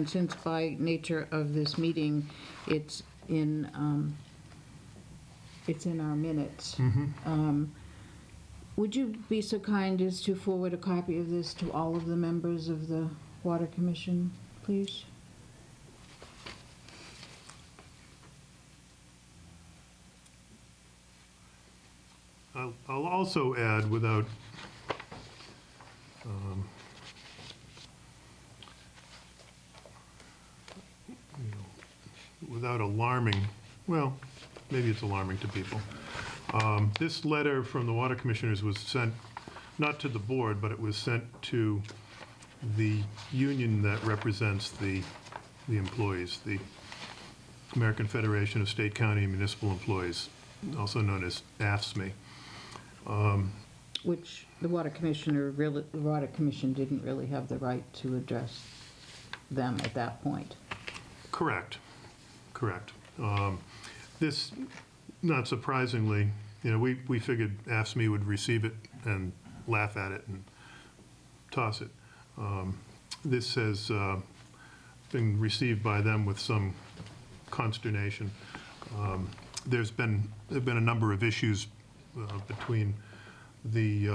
[SPEAKER 1] since by nature of this meeting, it's in our minutes, would you be so kind as to forward a copy of this to all of the members of the Water Commission, please?
[SPEAKER 3] I'll also add, without without alarming, well, maybe it's alarming to people. This letter from the Water Commissioners was sent, not to the board, but it was sent to the union that represents the employees, the American Federation of State, County, and Municipal Employees, also known as AFSCME.
[SPEAKER 1] Which the Water Commission didn't really have the right to address them at that point.
[SPEAKER 3] Correct. This, not surprisingly, we figured AFSCME would receive it and laugh at it and toss it. This has been received by them with some consternation. There've been a number of issues between the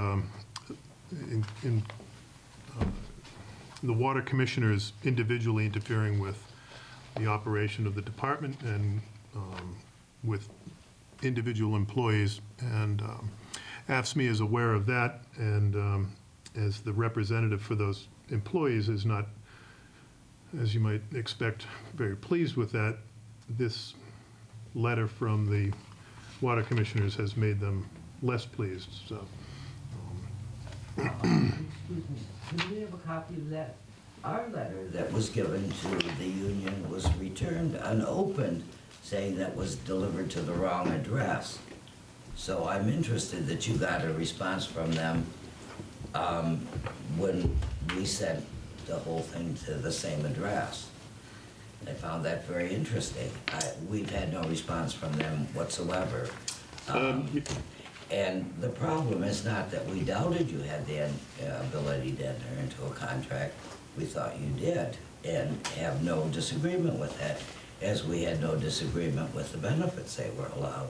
[SPEAKER 3] the Water Commissioners individually interfering with the operation of the department and with individual employees, and AFSCME is aware of that, and as the representative for those employees is not, as you might expect, very pleased with that. This letter from the Water Commissioners has made them less pleased, so.
[SPEAKER 8] Excuse me, do we have a copy of that? Our letter that was given to the union was returned unopened, saying that was delivered to the wrong address. So I'm interested that you got a response from them when we sent the whole thing to the same address. I found that very interesting. We've had no response from them whatsoever. And the problem is not that we doubted you had the ability to enter into a contract. We thought you did, and have no disagreement with that, as we had no disagreement with the benefits they were allowed.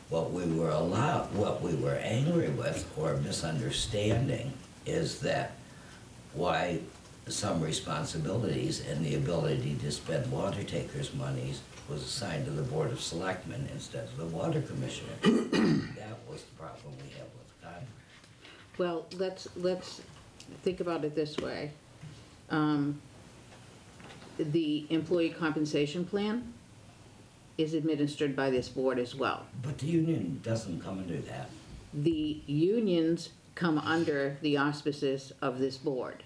[SPEAKER 8] What we were angry with or misunderstanding is that why some responsibilities and the ability to spend water takers' monies was assigned to the Board of Selectmen instead of the Water Commissioner. That was the problem we had with the contract.
[SPEAKER 1] Well, let's think about it this way. The employee compensation plan is administered by this board as well.
[SPEAKER 8] But the union doesn't come under that.
[SPEAKER 1] The unions come under the auspices of this board.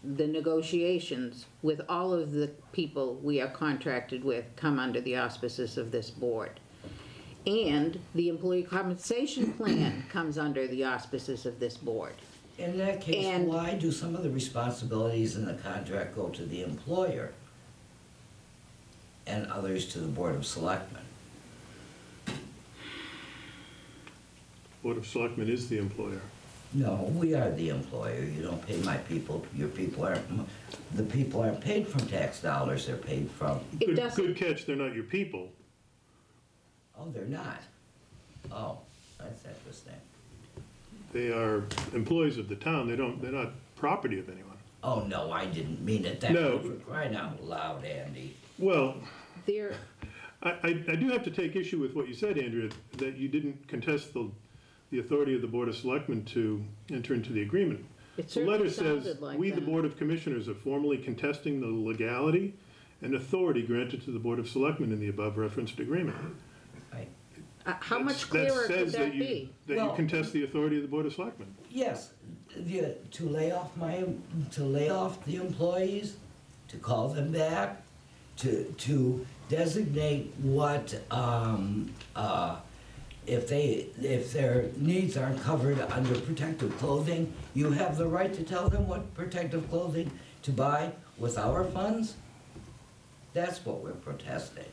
[SPEAKER 1] The negotiations with all of the people we are contracted with come under the auspices of this board. And the employee compensation plan comes under the auspices of this board.
[SPEAKER 8] In that case,
[SPEAKER 1] And-
[SPEAKER 8] why do some of the responsibilities in the contract go to the employer and others to the Board of Selectmen?
[SPEAKER 3] Board of Selectmen is the employer.
[SPEAKER 8] No, we are the employer. You don't pay my people. Your people aren't, the people aren't paid from tax dollars. They're paid from,
[SPEAKER 1] It
[SPEAKER 3] Good
[SPEAKER 1] doesn't,
[SPEAKER 3] catch, they're not your people.
[SPEAKER 8] oh, they're not. Oh, that's interesting.
[SPEAKER 3] They are employees of the town, they're not property of anyone.
[SPEAKER 8] Oh, no, I didn't mean it that
[SPEAKER 3] No.
[SPEAKER 8] way. For crying out loud, Andy.
[SPEAKER 3] Well,
[SPEAKER 1] there,
[SPEAKER 3] I do have to take issue with what you said, Andrea, that you didn't contest the authority of the Board of Selectmen to enter into the agreement.
[SPEAKER 1] it
[SPEAKER 3] The letter
[SPEAKER 1] certainly
[SPEAKER 3] says,
[SPEAKER 1] sounded like
[SPEAKER 3] "We, the
[SPEAKER 1] that.
[SPEAKER 3] Board of Commissioners, are formally contesting the legality and authority granted to the Board of Selectmen in the above referenced agreement."
[SPEAKER 8] Right.
[SPEAKER 1] How much
[SPEAKER 3] That
[SPEAKER 1] clearer could
[SPEAKER 3] says
[SPEAKER 1] that
[SPEAKER 3] you-
[SPEAKER 1] be?
[SPEAKER 3] That you
[SPEAKER 8] Well-
[SPEAKER 3] contest the authority of the Board of Selectmen.
[SPEAKER 8] Yes, to lay off the employees, to call them back, to designate what if their needs aren't covered under protective clothing, you have the right to tell them what protective clothing to buy with our funds? That's what we're protesting.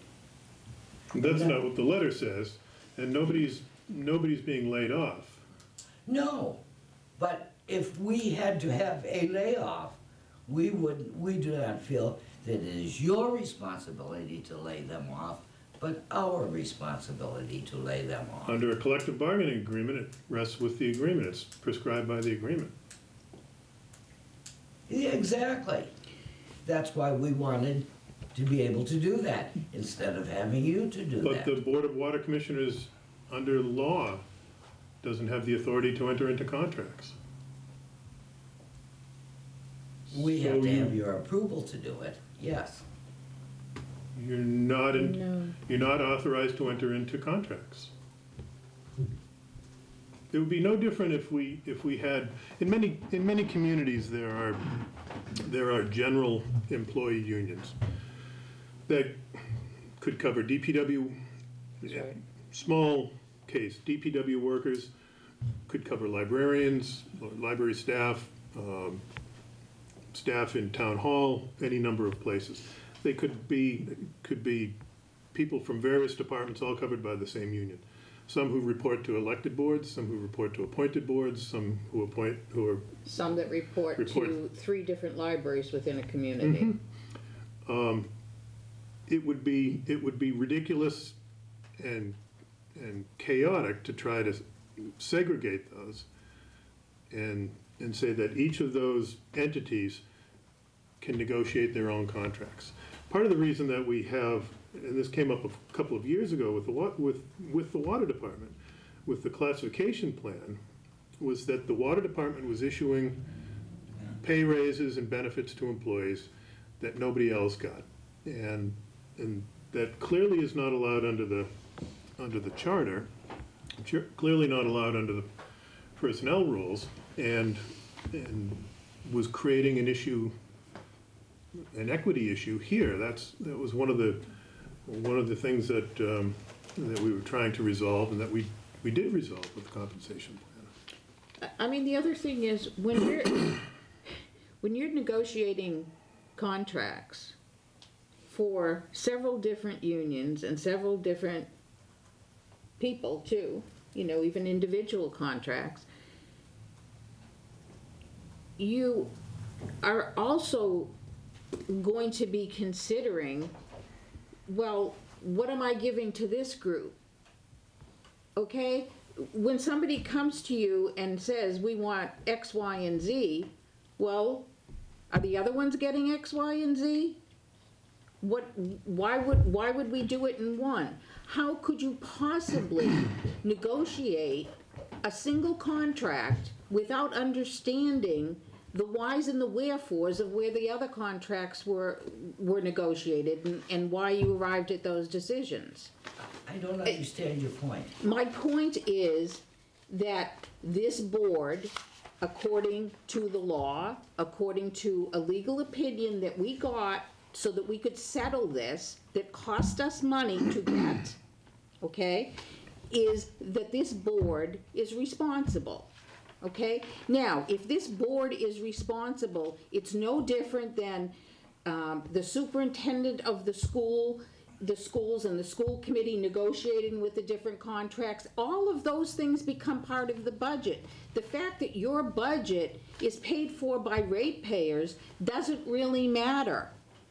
[SPEAKER 3] That's not what the letter says, and nobody's being laid off.
[SPEAKER 8] No, but if we had to have a layoff, we do not feel that it is your responsibility to lay them off, but our responsibility to lay them off.
[SPEAKER 3] Under a collective bargaining agreement, it rests with the agreement. It's prescribed by the agreement.
[SPEAKER 8] Yeah, exactly. That's why we wanted to be able to do that, instead of having you to do
[SPEAKER 3] But
[SPEAKER 8] that.
[SPEAKER 3] the Board of Water Commissioners, under law, doesn't have the authority to enter into contracts.
[SPEAKER 8] We have to
[SPEAKER 3] So
[SPEAKER 8] have your approval to do it, yes.
[SPEAKER 3] You're not
[SPEAKER 1] No.
[SPEAKER 3] you're not authorized to enter into contracts. It would be no different if we had, in many communities, there are general employee unions that could cover DPW, small case, DPW workers, could cover librarians, library staff, staff in town hall, any number of places. They could be people from various departments, all covered by the same union. Some who report to elected boards, some who report to appointed boards, some who are
[SPEAKER 1] Some that report to 3 different libraries within a community.
[SPEAKER 3] it would be ridiculous and chaotic to try to segregate those and say that each of those entities can negotiate their own contracts. Part of the reason that we have, and this came up a couple of years ago with the water department, with the classification plan, was that the water department was issuing pay raises and benefits to employees that nobody else got. And that clearly is not allowed under the charter, clearly not allowed under the personnel rules, and was creating an issue, an equity issue here. That was one of the things that we were trying to resolve, and that we did resolve with the compensation plan.
[SPEAKER 1] I mean, the other thing is, when you're negotiating contracts for several different unions and several different people too, even individual contracts, you are also going to be considering, well, what am I giving to this group? Okay? When somebody comes to you and says, we want X, Y, and Z, well, are the other ones getting X, Y, and Z? Why would we do it in one? How could you possibly negotiate a single contract without understanding the whys and the wherefores of where the other contracts were negotiated and why you arrived at those decisions?
[SPEAKER 8] I don't understand your point.
[SPEAKER 1] My point is that this board, according to the law, according to a legal opinion that we got so that we could settle this, that cost us money to get, okay, is that this board is responsible. Okay? Now, if this board is responsible, it's no different than the superintendent of the schools and the school committee negotiating with the different contracts. All of those things become part of the budget. The fact that your budget is paid for by ratepayers doesn't really matter.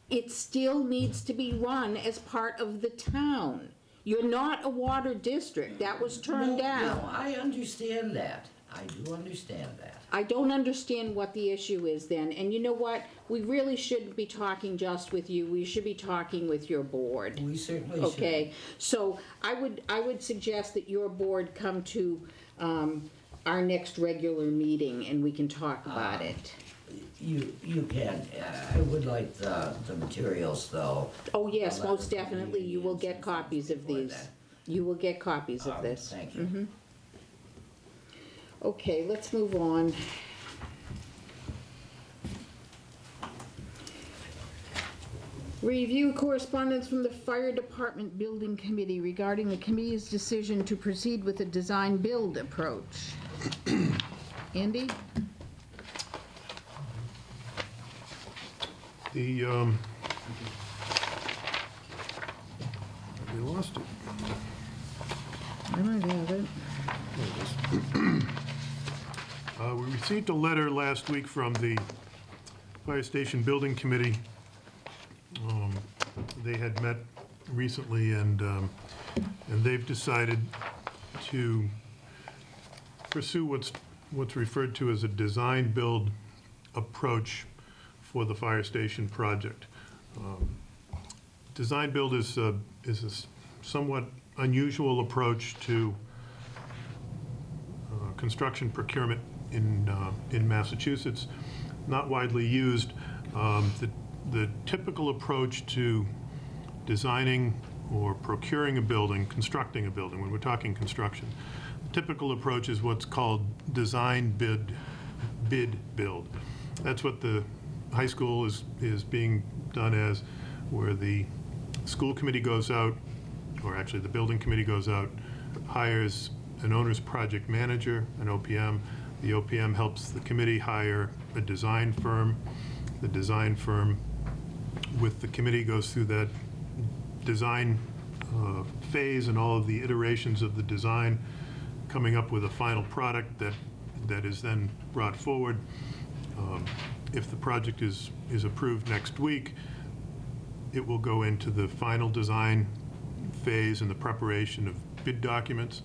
[SPEAKER 1] It still needs to be run as part of the town. You're not a water district. That was turned down.
[SPEAKER 8] No, I understand that. I do understand that.
[SPEAKER 1] I don't understand what the issue is then. And you know what? We really shouldn't be talking just with you. We should be talking with your board.
[SPEAKER 8] We certainly should.
[SPEAKER 1] Okay, so I would suggest that your board come to our next regular meeting and we can talk about it.
[SPEAKER 8] You can. I would like the materials, though.
[SPEAKER 1] Oh, yes,
[SPEAKER 8] The letter
[SPEAKER 1] most
[SPEAKER 8] from
[SPEAKER 1] definitely. You will
[SPEAKER 8] unions
[SPEAKER 1] get
[SPEAKER 8] and
[SPEAKER 1] copies of
[SPEAKER 8] before
[SPEAKER 1] these.
[SPEAKER 8] that.
[SPEAKER 1] You will get copies of this.
[SPEAKER 8] Thank you.
[SPEAKER 1] Okay, let's move on. Review correspondence from the Fire Department Building Committee regarding the committee's decision to proceed with a design-build approach. Andy?
[SPEAKER 3] We lost it.
[SPEAKER 1] I might have it.
[SPEAKER 3] We received a letter last week from the Fire Station Building Committee. They had met recently, and they've decided to pursue what's referred to as a design-build approach for the fire station project. Design-build is a somewhat unusual approach to construction procurement in Massachusetts, not widely used. The typical approach to designing or procuring a building, constructing a building, when we're talking construction, the typical approach is what's called design bid build. That's what the high school is being done as, where the school committee goes out, or actually the building committee goes out, hires an owner's project manager, an OPM. The OPM helps the committee hire a design firm. The design firm with the committee goes through that design phase and all of the iterations of the design, coming up with a final product that is then brought forward. If the project is approved next week, it will go into the final design phase and the preparation of bid documents.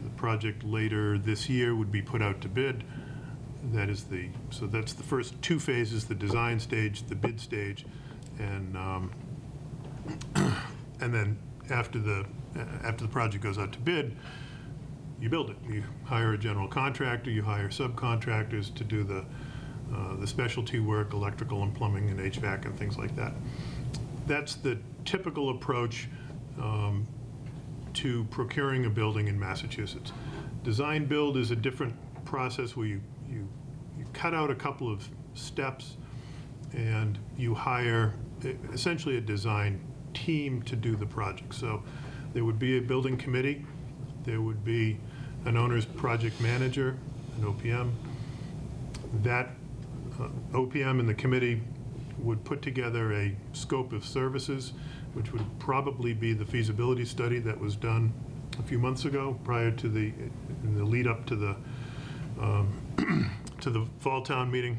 [SPEAKER 3] The project later this year would be put out to bid. That's the first two phases: the design stage, the bid stage, and then after the project goes out to bid, you build it. You hire a general contractor, you hire subcontractors to do the specialty work, electrical and plumbing and HVAC and things like that. That's the typical approach to procuring a building in Massachusetts. Design build is a different process where you cut out a couple of steps and you hire essentially a design team to do the project. So there would be a building committee, there would be an owner's project manager, an OPM. That OPM and the committee would put together a scope of services, which would probably be the feasibility study that was done a few months ago, prior to in the lead up to the to the fall town meeting.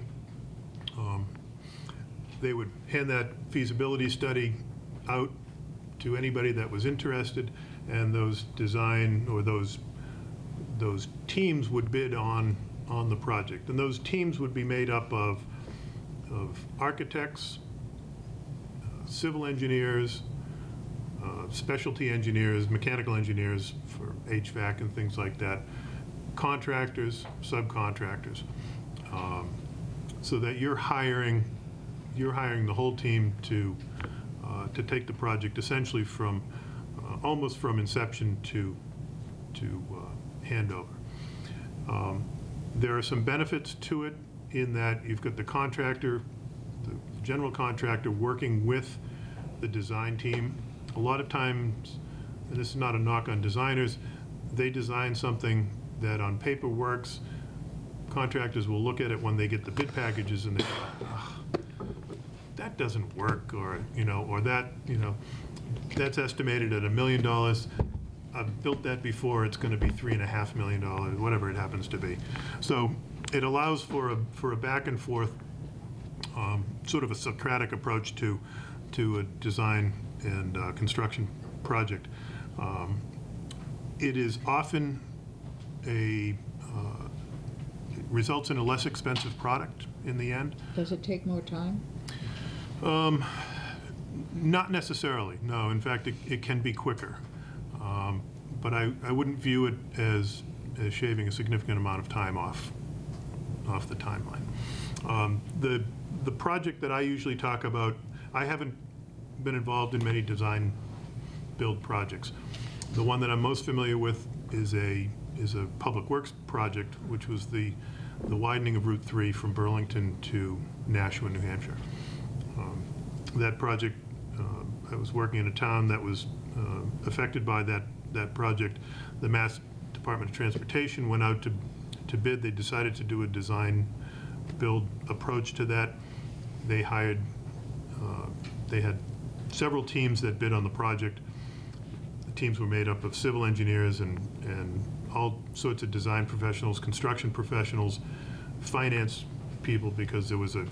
[SPEAKER 3] They would hand that feasibility study out to anybody that was interested, and those design or those teams would bid on the project. And those teams would be made up of architects, civil engineers, specialty engineers, mechanical engineers for HVAC and things like that, contractors, subcontractors, so that you're hiring the whole team to take the project essentially from almost from inception to handover. There are some benefits to it in that you've got the contractor, the general contractor, working with the design team. A lot of times, and this is not a knock on designers, they design something that on paper works. Contractors will look at it when they get the bid packages and they go, that doesn't work, or that, that's estimated at $1 million. I've built that before, it's going to be $3.5 million, whatever it happens to be. So it allows for a back and forth, sort of a Socratic approach to a design and construction project. It is often it results in a less expensive product in the end.
[SPEAKER 1] Does it take more time?
[SPEAKER 3] Not necessarily, no. In fact, it can be quicker. But I wouldn't view it as shaving a significant amount of time off the timeline. The project that I usually talk about, I haven't been involved in many design build projects. The one that I'm most familiar with is a public works project, which was the widening of Route 3 from Burlington to Nashua, New Hampshire. That project I was working in a town that was affected by that project. The Mass Department of Transportation went out to bid. They decided to do a design-build approach to that. They hired, they had several teams that bid on the project. The teams were made up of civil engineers and all sorts of design professionals, construction professionals, finance people, because there was a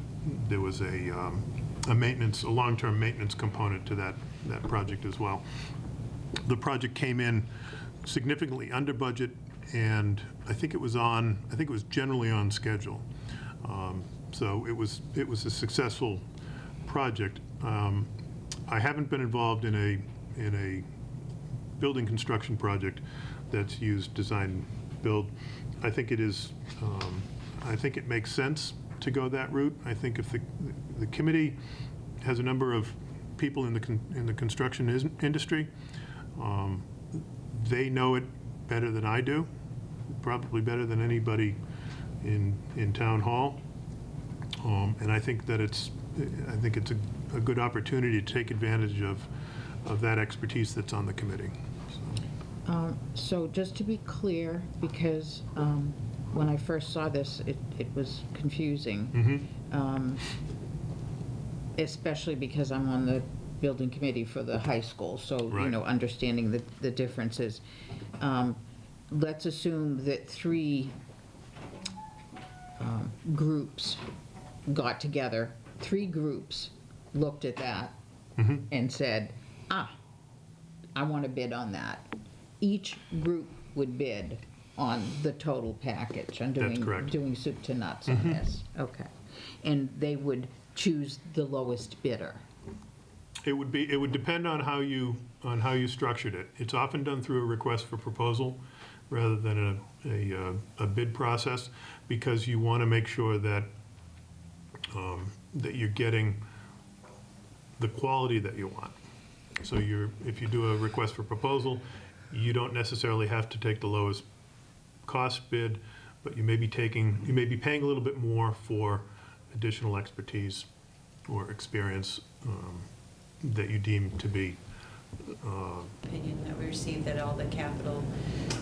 [SPEAKER 3] maintenance, a long-term maintenance component to that project as well. The project came in significantly under budget, and I think it was generally on schedule. So it was a successful project. I haven't been involved in a building construction project that's used design build. I think it is. I think it makes sense to go that route. I think if the committee has a number of people in the construction industry, they know it better than I do, probably better than anybody in town hall. And I think that it's a good opportunity to take advantage of that expertise that's on the committee.
[SPEAKER 1] So just to be clear, because when I first saw this, it was confusing.
[SPEAKER 3] Mm-hmm.
[SPEAKER 1] Especially because I'm on the building committee for the high school, so,
[SPEAKER 3] Right.
[SPEAKER 1] you know, understanding the differences. Let's assume that 3 groups got together, 3 groups looked at that
[SPEAKER 3] Mm-hmm.
[SPEAKER 1] and said, I want to bid on that. Each group would bid on the total package. I'm
[SPEAKER 3] That's correct.
[SPEAKER 1] doing soup to nuts on this. Okay. And they would choose the lowest bidder.
[SPEAKER 3] It would depend on how you structured it. It's often done through a request for proposal rather than a bid process, because you want to make sure that that you're getting the quality that you want. So if you do a request for proposal, you don't necessarily have to take the lowest cost bid, but you may be paying a little bit more for additional expertise or experience that you deem to be.
[SPEAKER 9] Opinion that we received that all the capital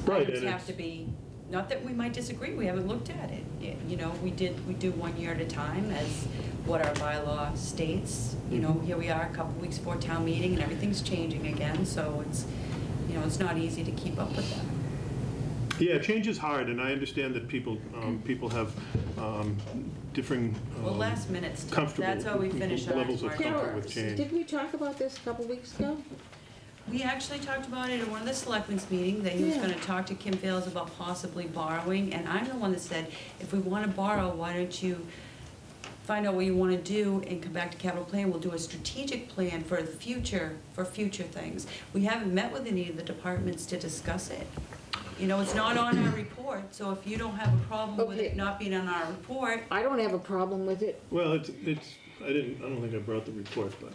[SPEAKER 3] Right,
[SPEAKER 9] items
[SPEAKER 3] and
[SPEAKER 9] have to be, not that we might disagree, we haven't looked at it. You know, we do 1 year at a time as what our bylaw states. You know, here we are a couple weeks before town meeting and everything's changing again, so it's, you know, it's not easy to keep up with that.
[SPEAKER 3] Yeah, change is hard, and I understand that people have differing
[SPEAKER 9] Well, last minute's,
[SPEAKER 3] comfortable
[SPEAKER 9] that's how we finish our
[SPEAKER 3] levels of
[SPEAKER 9] March.
[SPEAKER 3] comfort with change.
[SPEAKER 1] Did we talk about this a couple weeks ago?
[SPEAKER 9] We actually talked about it at one of the selectmen's meetings, that he was
[SPEAKER 1] Yeah.
[SPEAKER 9] gonna talk to Kim Fales about possibly borrowing, and I'm the one that said, if we wanna borrow, why don't you find out what you wanna do and come back to capital plan, we'll do a strategic plan for the future, for future things. We haven't met with any of the departments to discuss it. You know, it's not on our report, so if you don't have a problem with
[SPEAKER 1] Okay.
[SPEAKER 9] it not being on our report,
[SPEAKER 1] I don't have a problem with it.
[SPEAKER 3] Well, I don't think I brought the report, but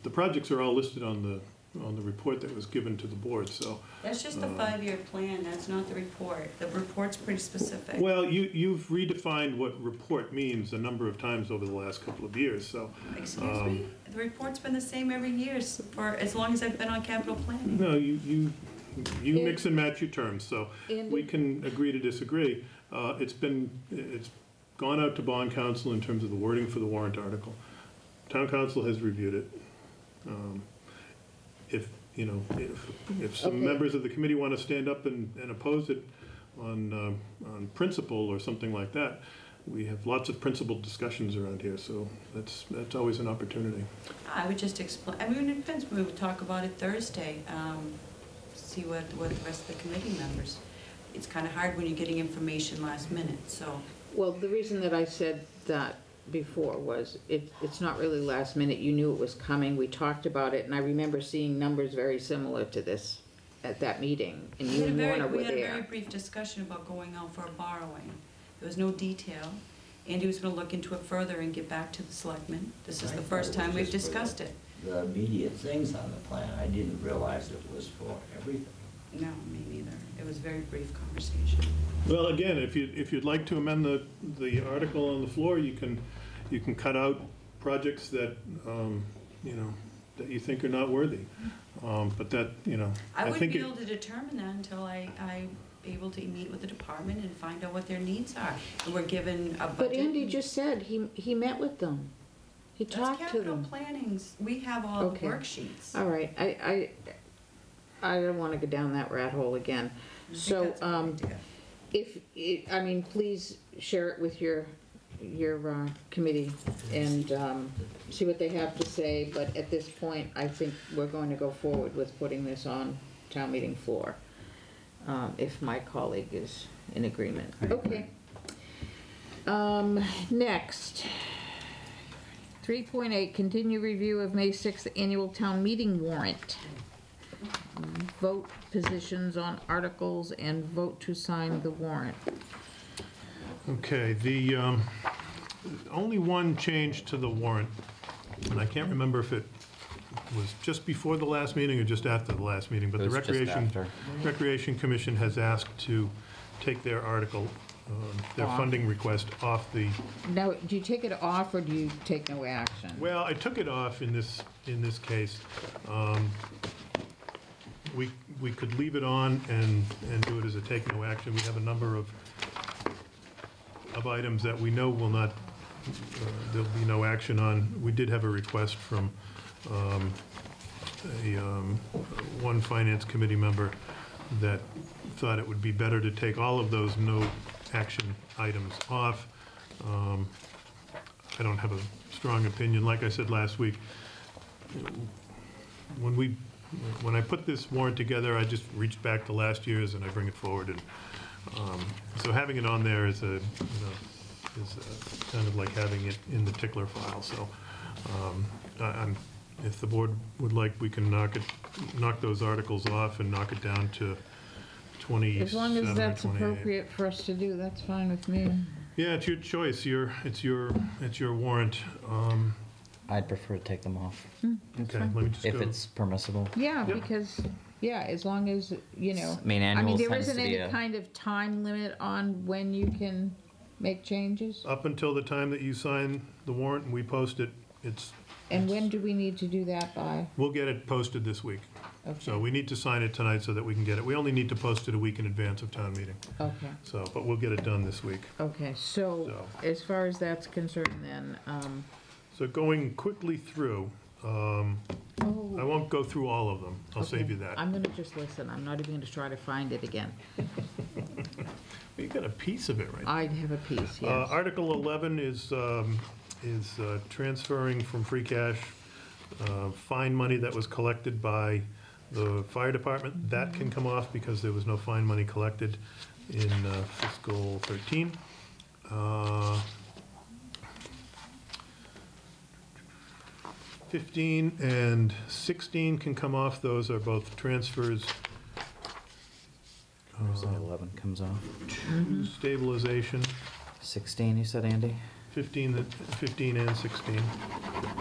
[SPEAKER 3] the projects are all listed on the report that was given to the board, so.
[SPEAKER 9] that's just the 5-year plan, that's not the report. The report's pretty specific.
[SPEAKER 3] Well, you've redefined what report means a number of times over the last couple of years, so.
[SPEAKER 9] Excuse me? The report's been the same every year for as long as I've been on capital planning.
[SPEAKER 3] No, you mix and match your terms, so
[SPEAKER 1] And-
[SPEAKER 3] we can agree to disagree. It's gone out to bond council in terms of the wording for the warrant article. Town council has reviewed it. If some
[SPEAKER 1] Okay.
[SPEAKER 3] members of the committee want to stand up and oppose it on principle or something like that, we have lots of principled discussions around here, so that's always an opportunity.
[SPEAKER 9] I would just explain, I mean, it depends, we would talk about it Thursday, see what the rest of the committee members. It's kind of hard when you're getting information last minute, so.
[SPEAKER 1] Well, the reason that I said that before was it's not really last minute. You knew it was coming. We talked about it, and I remember seeing numbers very similar to this at that meeting, and you and Lorna were
[SPEAKER 9] We had a very
[SPEAKER 1] there.
[SPEAKER 9] brief discussion about going out for a borrowing. There was no detail. Andy was gonna look into it further and get back to the selectmen. This is the first time we've discussed it.
[SPEAKER 8] The immediate things on the plan, I didn't realize it was for everything.
[SPEAKER 9] No, me neither. It was a very brief conversation.
[SPEAKER 3] Well, again, if you'd like to amend the article on the floor, you can cut out projects that, you think are not worthy. But that, you know,
[SPEAKER 9] I wouldn't
[SPEAKER 3] think
[SPEAKER 9] be
[SPEAKER 3] it-
[SPEAKER 9] able to determine that until I'm able to meet with the department and find out what their needs are. And we're given a budget.
[SPEAKER 1] But Andy just said he met with them. He
[SPEAKER 9] That's
[SPEAKER 1] talked to
[SPEAKER 9] capital
[SPEAKER 1] them.
[SPEAKER 9] plannings. We have all the
[SPEAKER 1] Okay.
[SPEAKER 9] worksheets.
[SPEAKER 1] All right, I don't want to go down that rat hole again.
[SPEAKER 9] I think
[SPEAKER 1] So,
[SPEAKER 9] that's a good idea.
[SPEAKER 1] I mean, please share it with your committee and see what they have to say, but at this point, I think we're going to go forward with putting this on town meeting floor, if my colleague is in agreement.
[SPEAKER 2] I agree.
[SPEAKER 1] Okay. Next. 3.8, continue review of May 6th annual town meeting warrant. Vote positions on articles and vote to sign the warrant.
[SPEAKER 3] Okay, the only one change to the warrant, and I can't remember if it was just before the last meeting or just after the last meeting, but
[SPEAKER 2] It
[SPEAKER 3] the
[SPEAKER 2] was just after.
[SPEAKER 3] Recreation Commission has asked to take their article, their
[SPEAKER 1] Off.
[SPEAKER 3] funding request off the,
[SPEAKER 1] Now, do you take it off or do you take no action?
[SPEAKER 3] well, I took it off in this case. We could leave it on and do it as a take no action. We have a number of items that we know will not, there'll be no action on. We did have a request from one finance committee member that thought it would be better to take all of those no action items off. I don't have a strong opinion. Like I said last week, when I put this warrant together, I just reached back to last year's and I bring it forward. And so having it on there is kind of like having it in the tickler file. So if the board would like, we can knock those articles off and knock it down to 27
[SPEAKER 1] As long as
[SPEAKER 3] or
[SPEAKER 1] that's
[SPEAKER 3] 28.
[SPEAKER 1] appropriate for us to do, that's fine with me.
[SPEAKER 3] Yeah, it's your choice. It's your warrant.
[SPEAKER 2] I'd prefer to take them off,
[SPEAKER 3] Okay, let me just go.
[SPEAKER 2] if it's permissible.
[SPEAKER 1] Yeah,
[SPEAKER 3] Yep.
[SPEAKER 1] because, yeah, as long as, you know.
[SPEAKER 2] I mean, annual
[SPEAKER 1] there
[SPEAKER 2] tends
[SPEAKER 1] isn't
[SPEAKER 2] to be
[SPEAKER 1] any
[SPEAKER 2] a-
[SPEAKER 1] kind of time limit on when you can make changes?
[SPEAKER 3] Up until the time that you sign the warrant and we post it,
[SPEAKER 1] And when do we need to do that by?
[SPEAKER 3] we'll get it posted this week. So
[SPEAKER 1] Okay,
[SPEAKER 3] we need to sign it tonight so that we can get it. We only need to post it a week in advance of town meeting.
[SPEAKER 1] okay,
[SPEAKER 3] So, but we'll get it done this week.
[SPEAKER 1] okay, so,
[SPEAKER 3] So-
[SPEAKER 1] as far as that's concerned then,
[SPEAKER 3] So going quickly through, I
[SPEAKER 1] oh,
[SPEAKER 3] won't go through all of them. I'll save
[SPEAKER 1] okay.
[SPEAKER 3] you that.
[SPEAKER 1] I'm gonna just listen, I'm not even gonna try to find it again.
[SPEAKER 3] You got a piece of it right there.
[SPEAKER 1] I'd have a piece, yes.
[SPEAKER 3] Article 11 is transferring from free cash fine money that was collected by the fire department. That can come off because there was no fine money collected in fiscal 13. 15 and 16 can come off. Those are both transfers
[SPEAKER 2] Where's that 11 comes off?
[SPEAKER 3] to stabilization.
[SPEAKER 2] 16, you said, Andy?
[SPEAKER 3] 15 and 16.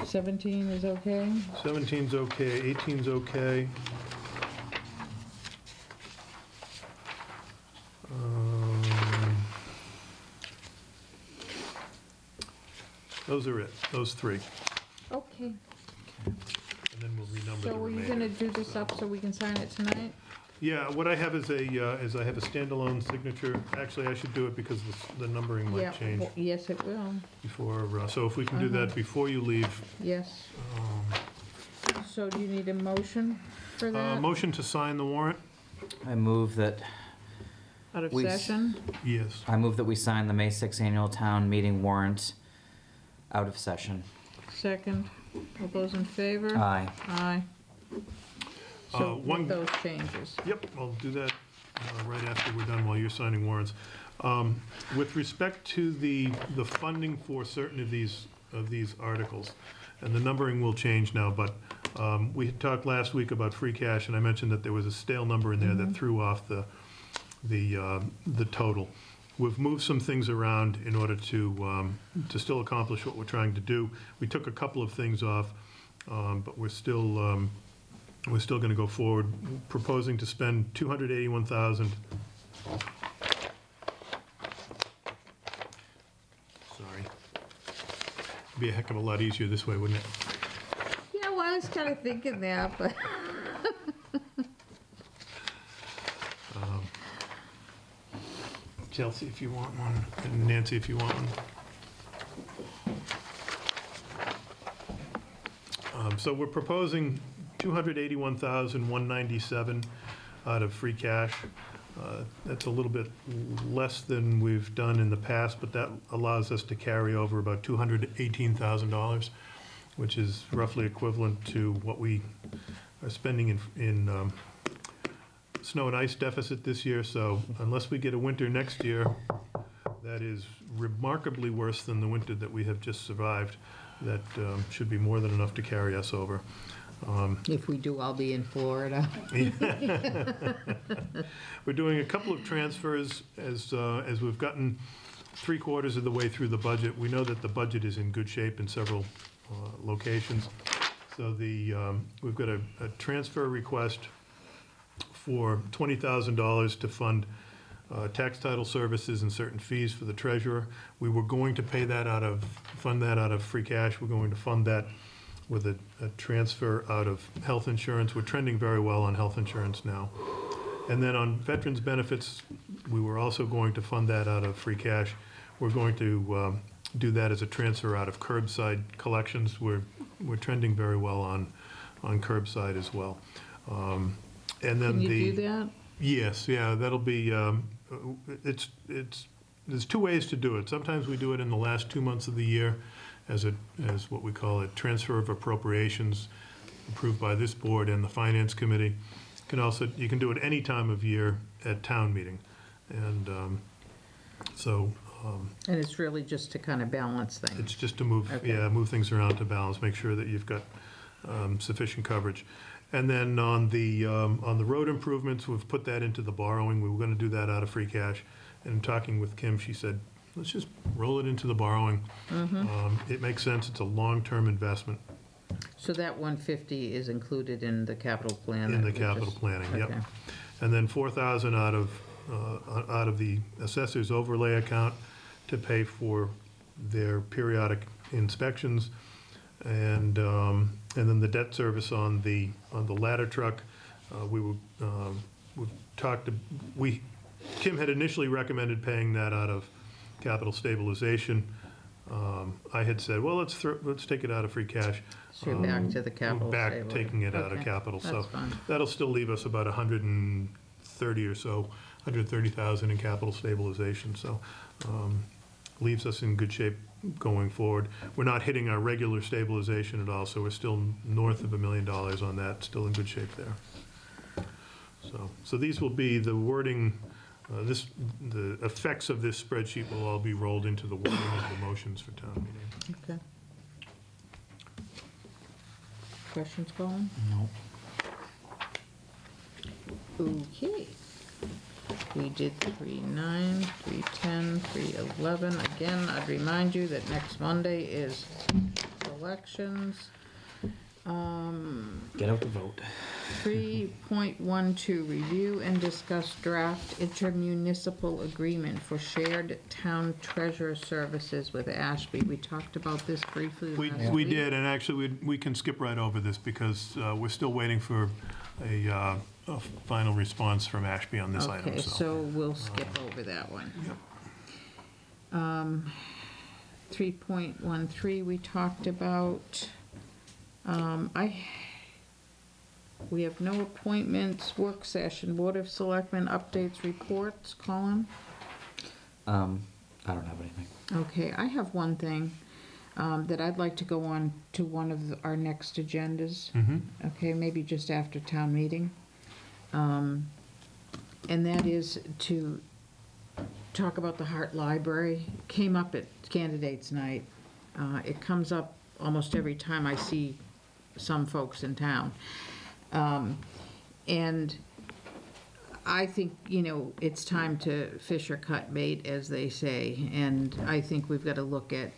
[SPEAKER 1] 17 is okay?
[SPEAKER 3] 17's okay, 18's okay. Those are it, those three.
[SPEAKER 1] Okay,
[SPEAKER 3] And then we'll renumber the
[SPEAKER 1] so are you
[SPEAKER 3] remainder.
[SPEAKER 1] gonna do this up so we can sign it tonight?
[SPEAKER 3] Yeah, what I have is I have a standalone signature. Actually, I should do it because the numbering
[SPEAKER 1] Yeah,
[SPEAKER 3] might change
[SPEAKER 1] well, yes, it will,
[SPEAKER 3] before, so if we can do that before you leave.
[SPEAKER 1] yes. So do you need a motion for that?
[SPEAKER 3] Motion to sign the warrant?
[SPEAKER 2] I move that
[SPEAKER 1] Out of
[SPEAKER 2] we s-
[SPEAKER 1] session?
[SPEAKER 3] Yes.
[SPEAKER 2] we sign the May 6th annual town meeting warrant out of session.
[SPEAKER 1] Second. All those in favor?
[SPEAKER 2] Aye.
[SPEAKER 1] Aye. So
[SPEAKER 3] one-
[SPEAKER 1] with those changes.
[SPEAKER 3] Yep, I'll do that right after we're done while you're signing warrants. With respect to the funding for certain of these articles, and the numbering will change now, but we had talked last week about free cash, and I mentioned that there was a stale number in there that threw off the total. We've moved some things around in order to still accomplish what we're trying to do. We took a couple of things off, but we're still going to go forward, proposing to spend $281,000. Sorry. It'd be a heck of a lot easier this way, wouldn't it?
[SPEAKER 1] You know what? was kind of thinking that, but.
[SPEAKER 3] Chelsea, if you want one, and Nancy, if you want one. So we're proposing $281,197 out of free cash. That's a little bit less than we've done in the past, but that allows us to carry over about $218,000, which is roughly equivalent to what we are spending in snow and ice deficit this year. So unless we get a winter next year that is remarkably worse than the winter that we have just survived, that should be more than enough to carry us over.
[SPEAKER 1] If we do, I'll be in Florida.
[SPEAKER 3] We're doing a couple of transfers as we've gotten 3/4 of the way through the budget. We know that the budget is in good shape in several locations. So we've got a transfer request for $20,000 to fund tax title services and certain fees for the treasurer. We were going to fund that out of free cash. We're going to fund that with a transfer out of health insurance. We're trending very well on health insurance now. And then on veterans benefits, we were also going to fund that out of free cash. We're going to do that as a transfer out of curbside collections. We're trending very well on curbside as well. And then
[SPEAKER 1] Can you do that?
[SPEAKER 3] Yes, yeah, that'll be, there's two ways to do it. Sometimes we do it in the last 2 months of the year as what we call a transfer of appropriations approved by this board and the finance committee. You can do it any time of year at town meeting. And
[SPEAKER 1] And it's really just to kind of balance things.
[SPEAKER 3] it's just to move,
[SPEAKER 1] Okay.
[SPEAKER 3] move things around to balance, make sure that you've got sufficient coverage. And then on the road improvements, we've put that into the borrowing. We were going to do that out of free cash. And in talking with Kim, she said, let's just roll it into the borrowing. It makes sense. It's a long-term investment.
[SPEAKER 1] So that 150 is included in the capital plan?
[SPEAKER 3] In
[SPEAKER 1] that
[SPEAKER 3] the
[SPEAKER 1] we
[SPEAKER 3] capital
[SPEAKER 1] just-
[SPEAKER 3] planning, yep.
[SPEAKER 1] Okay.
[SPEAKER 3] And then 4,000 out of the assessor's overlay account to pay for their periodic inspections. And then the debt service on the ladder truck. Kim had initially recommended paying that out of capital stabilization. I had said, well, let's take it out of free cash.
[SPEAKER 1] So you're back to the capital
[SPEAKER 3] We're back
[SPEAKER 1] stability.
[SPEAKER 3] taking it out of
[SPEAKER 1] Okay,
[SPEAKER 3] capital. So
[SPEAKER 1] that's fine.
[SPEAKER 3] that'll still leave us about 130 or so, 130,000 in capital stabilization. So leaves us in good shape going forward. We're not hitting our regular stabilization at all, so we're still north of $1 million on that, still in good shape there. So these will be the wording, the effects of this spreadsheet will all be rolled into the wording of the motions for town meeting.
[SPEAKER 1] Okay. Questions, Colin?
[SPEAKER 2] No.
[SPEAKER 1] Okay. We did 3/9, 3/10, 3/11. Again, I'd remind you that next Monday is elections.
[SPEAKER 2] Get out the vote.
[SPEAKER 1] 3.12, review and discuss draft intermunicipal agreement for shared town treasurer services with Ashby. We talked about this briefly last
[SPEAKER 3] We
[SPEAKER 1] week.
[SPEAKER 3] did, and actually, we can skip right over this because we're still waiting for a final response from Ashby on this item.
[SPEAKER 1] Okay, so we'll skip over that one.
[SPEAKER 3] Yep.
[SPEAKER 1] 3.13, we talked about. We have no appointments, work session, Board of Selectmen updates, reports, Colin?
[SPEAKER 2] I don't have anything.
[SPEAKER 1] Okay, I have one thing that I'd like to go on to one of our next agendas. Okay, maybe just after town meeting. And that is to talk about the Hart Library. Came up at candidates night. It comes up almost every time I see some folks in town. And I think, it's time to fish or cut bait, as they say, and I think we've got to look at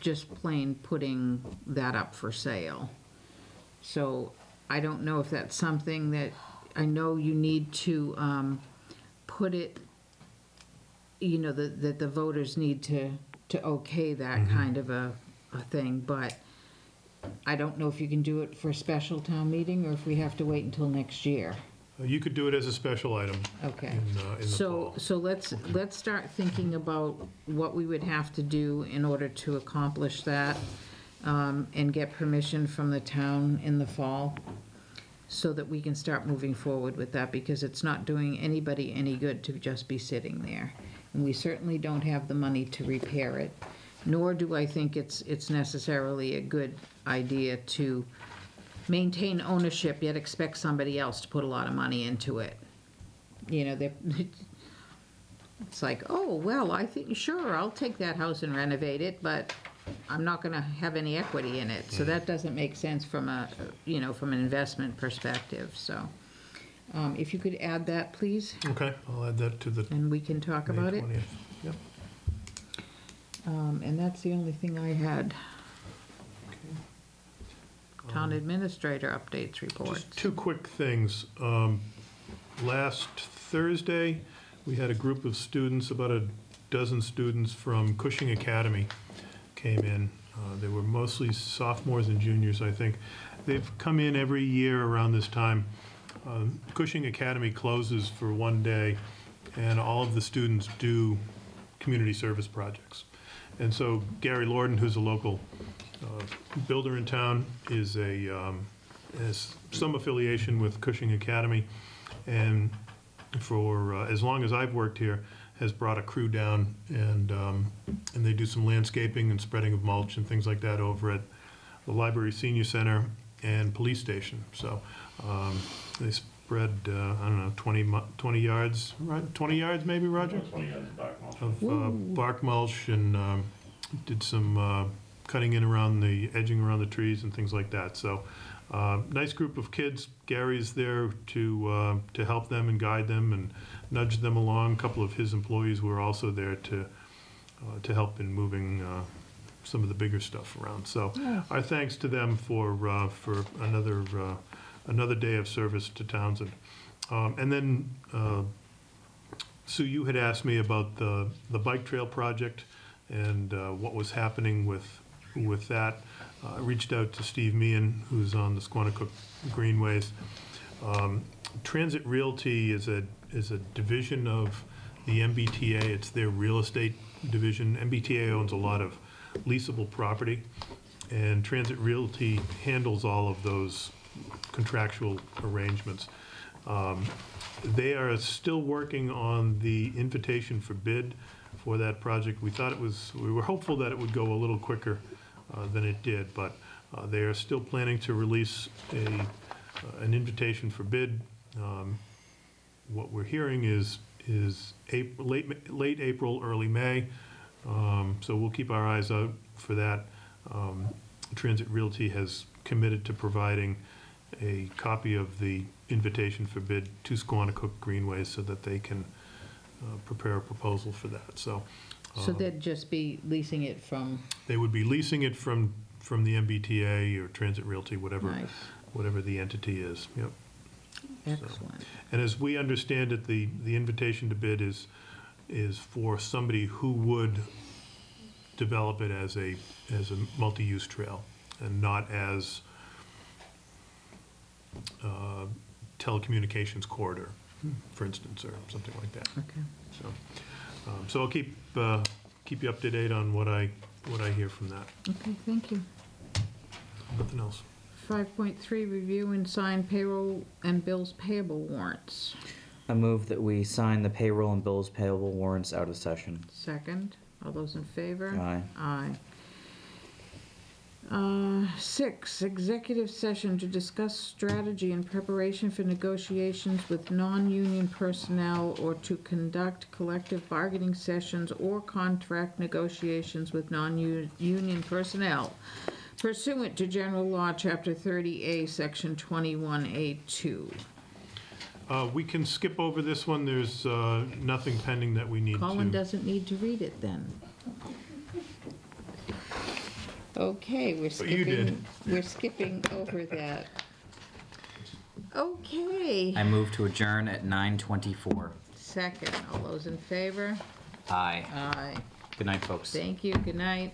[SPEAKER 1] just plain putting that up for sale. So I don't know if that's something that, I know you need to put it, that the voters need to okay that kind of a thing, but I don't know if you can do it for a special town meeting, or if we have to wait until next year.
[SPEAKER 3] You could do it as a special item
[SPEAKER 1] Okay.
[SPEAKER 3] in the fall.
[SPEAKER 1] So let's start thinking about what we would have to do in order to accomplish that, and get permission from the town in the fall, so that we can start moving forward with that, because it's not doing anybody any good to just be sitting there. And we certainly don't have the money to repair it, nor do I think it's necessarily a good idea to maintain ownership, yet expect somebody else to put a lot of money into it. You know, it's like, oh, well, I think, sure, I'll take that house and renovate it, but I'm not gonna have any equity in it. So that doesn't make sense from a, you know, from an investment perspective, so. If you could add that, please,
[SPEAKER 3] Okay, I'll add that to the
[SPEAKER 1] and we can talk
[SPEAKER 3] May
[SPEAKER 1] about it.
[SPEAKER 3] 20th. Yep.
[SPEAKER 1] And that's the only thing I had. Town administrator updates, reports.
[SPEAKER 3] Just two quick things. Last Thursday, we had a group of students, about a dozen students from Cushing Academy came in. They were mostly sophomores and juniors, I think. They've come in every year around this time. Cushing Academy closes for one day, and all of the students do community service projects. And so Gary Lorden, who's a local builder in town, has some affiliation with Cushing Academy, and for as long as I've worked here, has brought a crew down, and they do some landscaping and spreading of mulch and things like that over at the Library Senior Center and Police Station. So they spread, I don't know, 20 yards, right? 20 yards maybe, Roger?
[SPEAKER 6] 20 yards of bark mulch.
[SPEAKER 3] Of bark mulch, and did some cutting in around the, edging around the trees and things like that. So nice group of kids. Gary's there to help them and guide them and nudge them along. A couple of his employees were also there to help in moving some of the bigger stuff around. So our thanks to them for another day of service to Townsend. And then Sue, you had asked me about the bike trail project and what was happening with that. I reached out to Steve Meehan, who's on the Squanicook Greenways. Transit Realty is a division of the MBTA. It's their real estate division. MBTA owns a lot of leasable property, and Transit Realty handles all of those contractual arrangements. They are still working on the invitation for bid for that project. We were hopeful that it would go a little quicker than it did, but they are still planning to release an invitation for bid. What we're hearing is late April, early May, so we'll keep our eyes out for that. Transit Realty has committed to providing a copy of the invitation for bid to Squanicook Greenways so that they can prepare a proposal for that. So
[SPEAKER 1] they'd just be leasing it from,
[SPEAKER 3] they would be leasing it from the MBTA or Transit Realty, whatever
[SPEAKER 1] nice,
[SPEAKER 3] whatever the entity is. Yep.
[SPEAKER 1] excellent.
[SPEAKER 3] And as we understand it, the invitation to bid is for somebody who would develop it as a multi-use trail and not as telecommunications corridor, for instance, or something like that.
[SPEAKER 1] Okay.
[SPEAKER 3] So I'll keep you up to date on what I hear from that.
[SPEAKER 1] Okay, thank you.
[SPEAKER 3] Nothing else.
[SPEAKER 1] 5.3, review and sign payroll and bills payable warrants.
[SPEAKER 2] I move that we sign the payroll and bills payable warrants out of session.
[SPEAKER 1] Second, all those in favor?
[SPEAKER 2] Aye.
[SPEAKER 1] Aye. 6, executive session to discuss strategy in preparation for negotiations with non-union personnel or to conduct collective bargaining sessions or contract negotiations with non-union personnel pursuant to General Law, Chapter 30A, Section 21A2.
[SPEAKER 3] We can skip over this one. There's nothing pending that we need to.
[SPEAKER 1] Colin doesn't need to read it then. Okay,
[SPEAKER 3] But you did.
[SPEAKER 1] We're skipping over that. Okay.
[SPEAKER 2] I move to adjourn at 9:24.
[SPEAKER 1] Second, all those in favor?
[SPEAKER 2] Aye.
[SPEAKER 1] Aye.
[SPEAKER 2] Good night, folks.
[SPEAKER 1] Thank you, good night.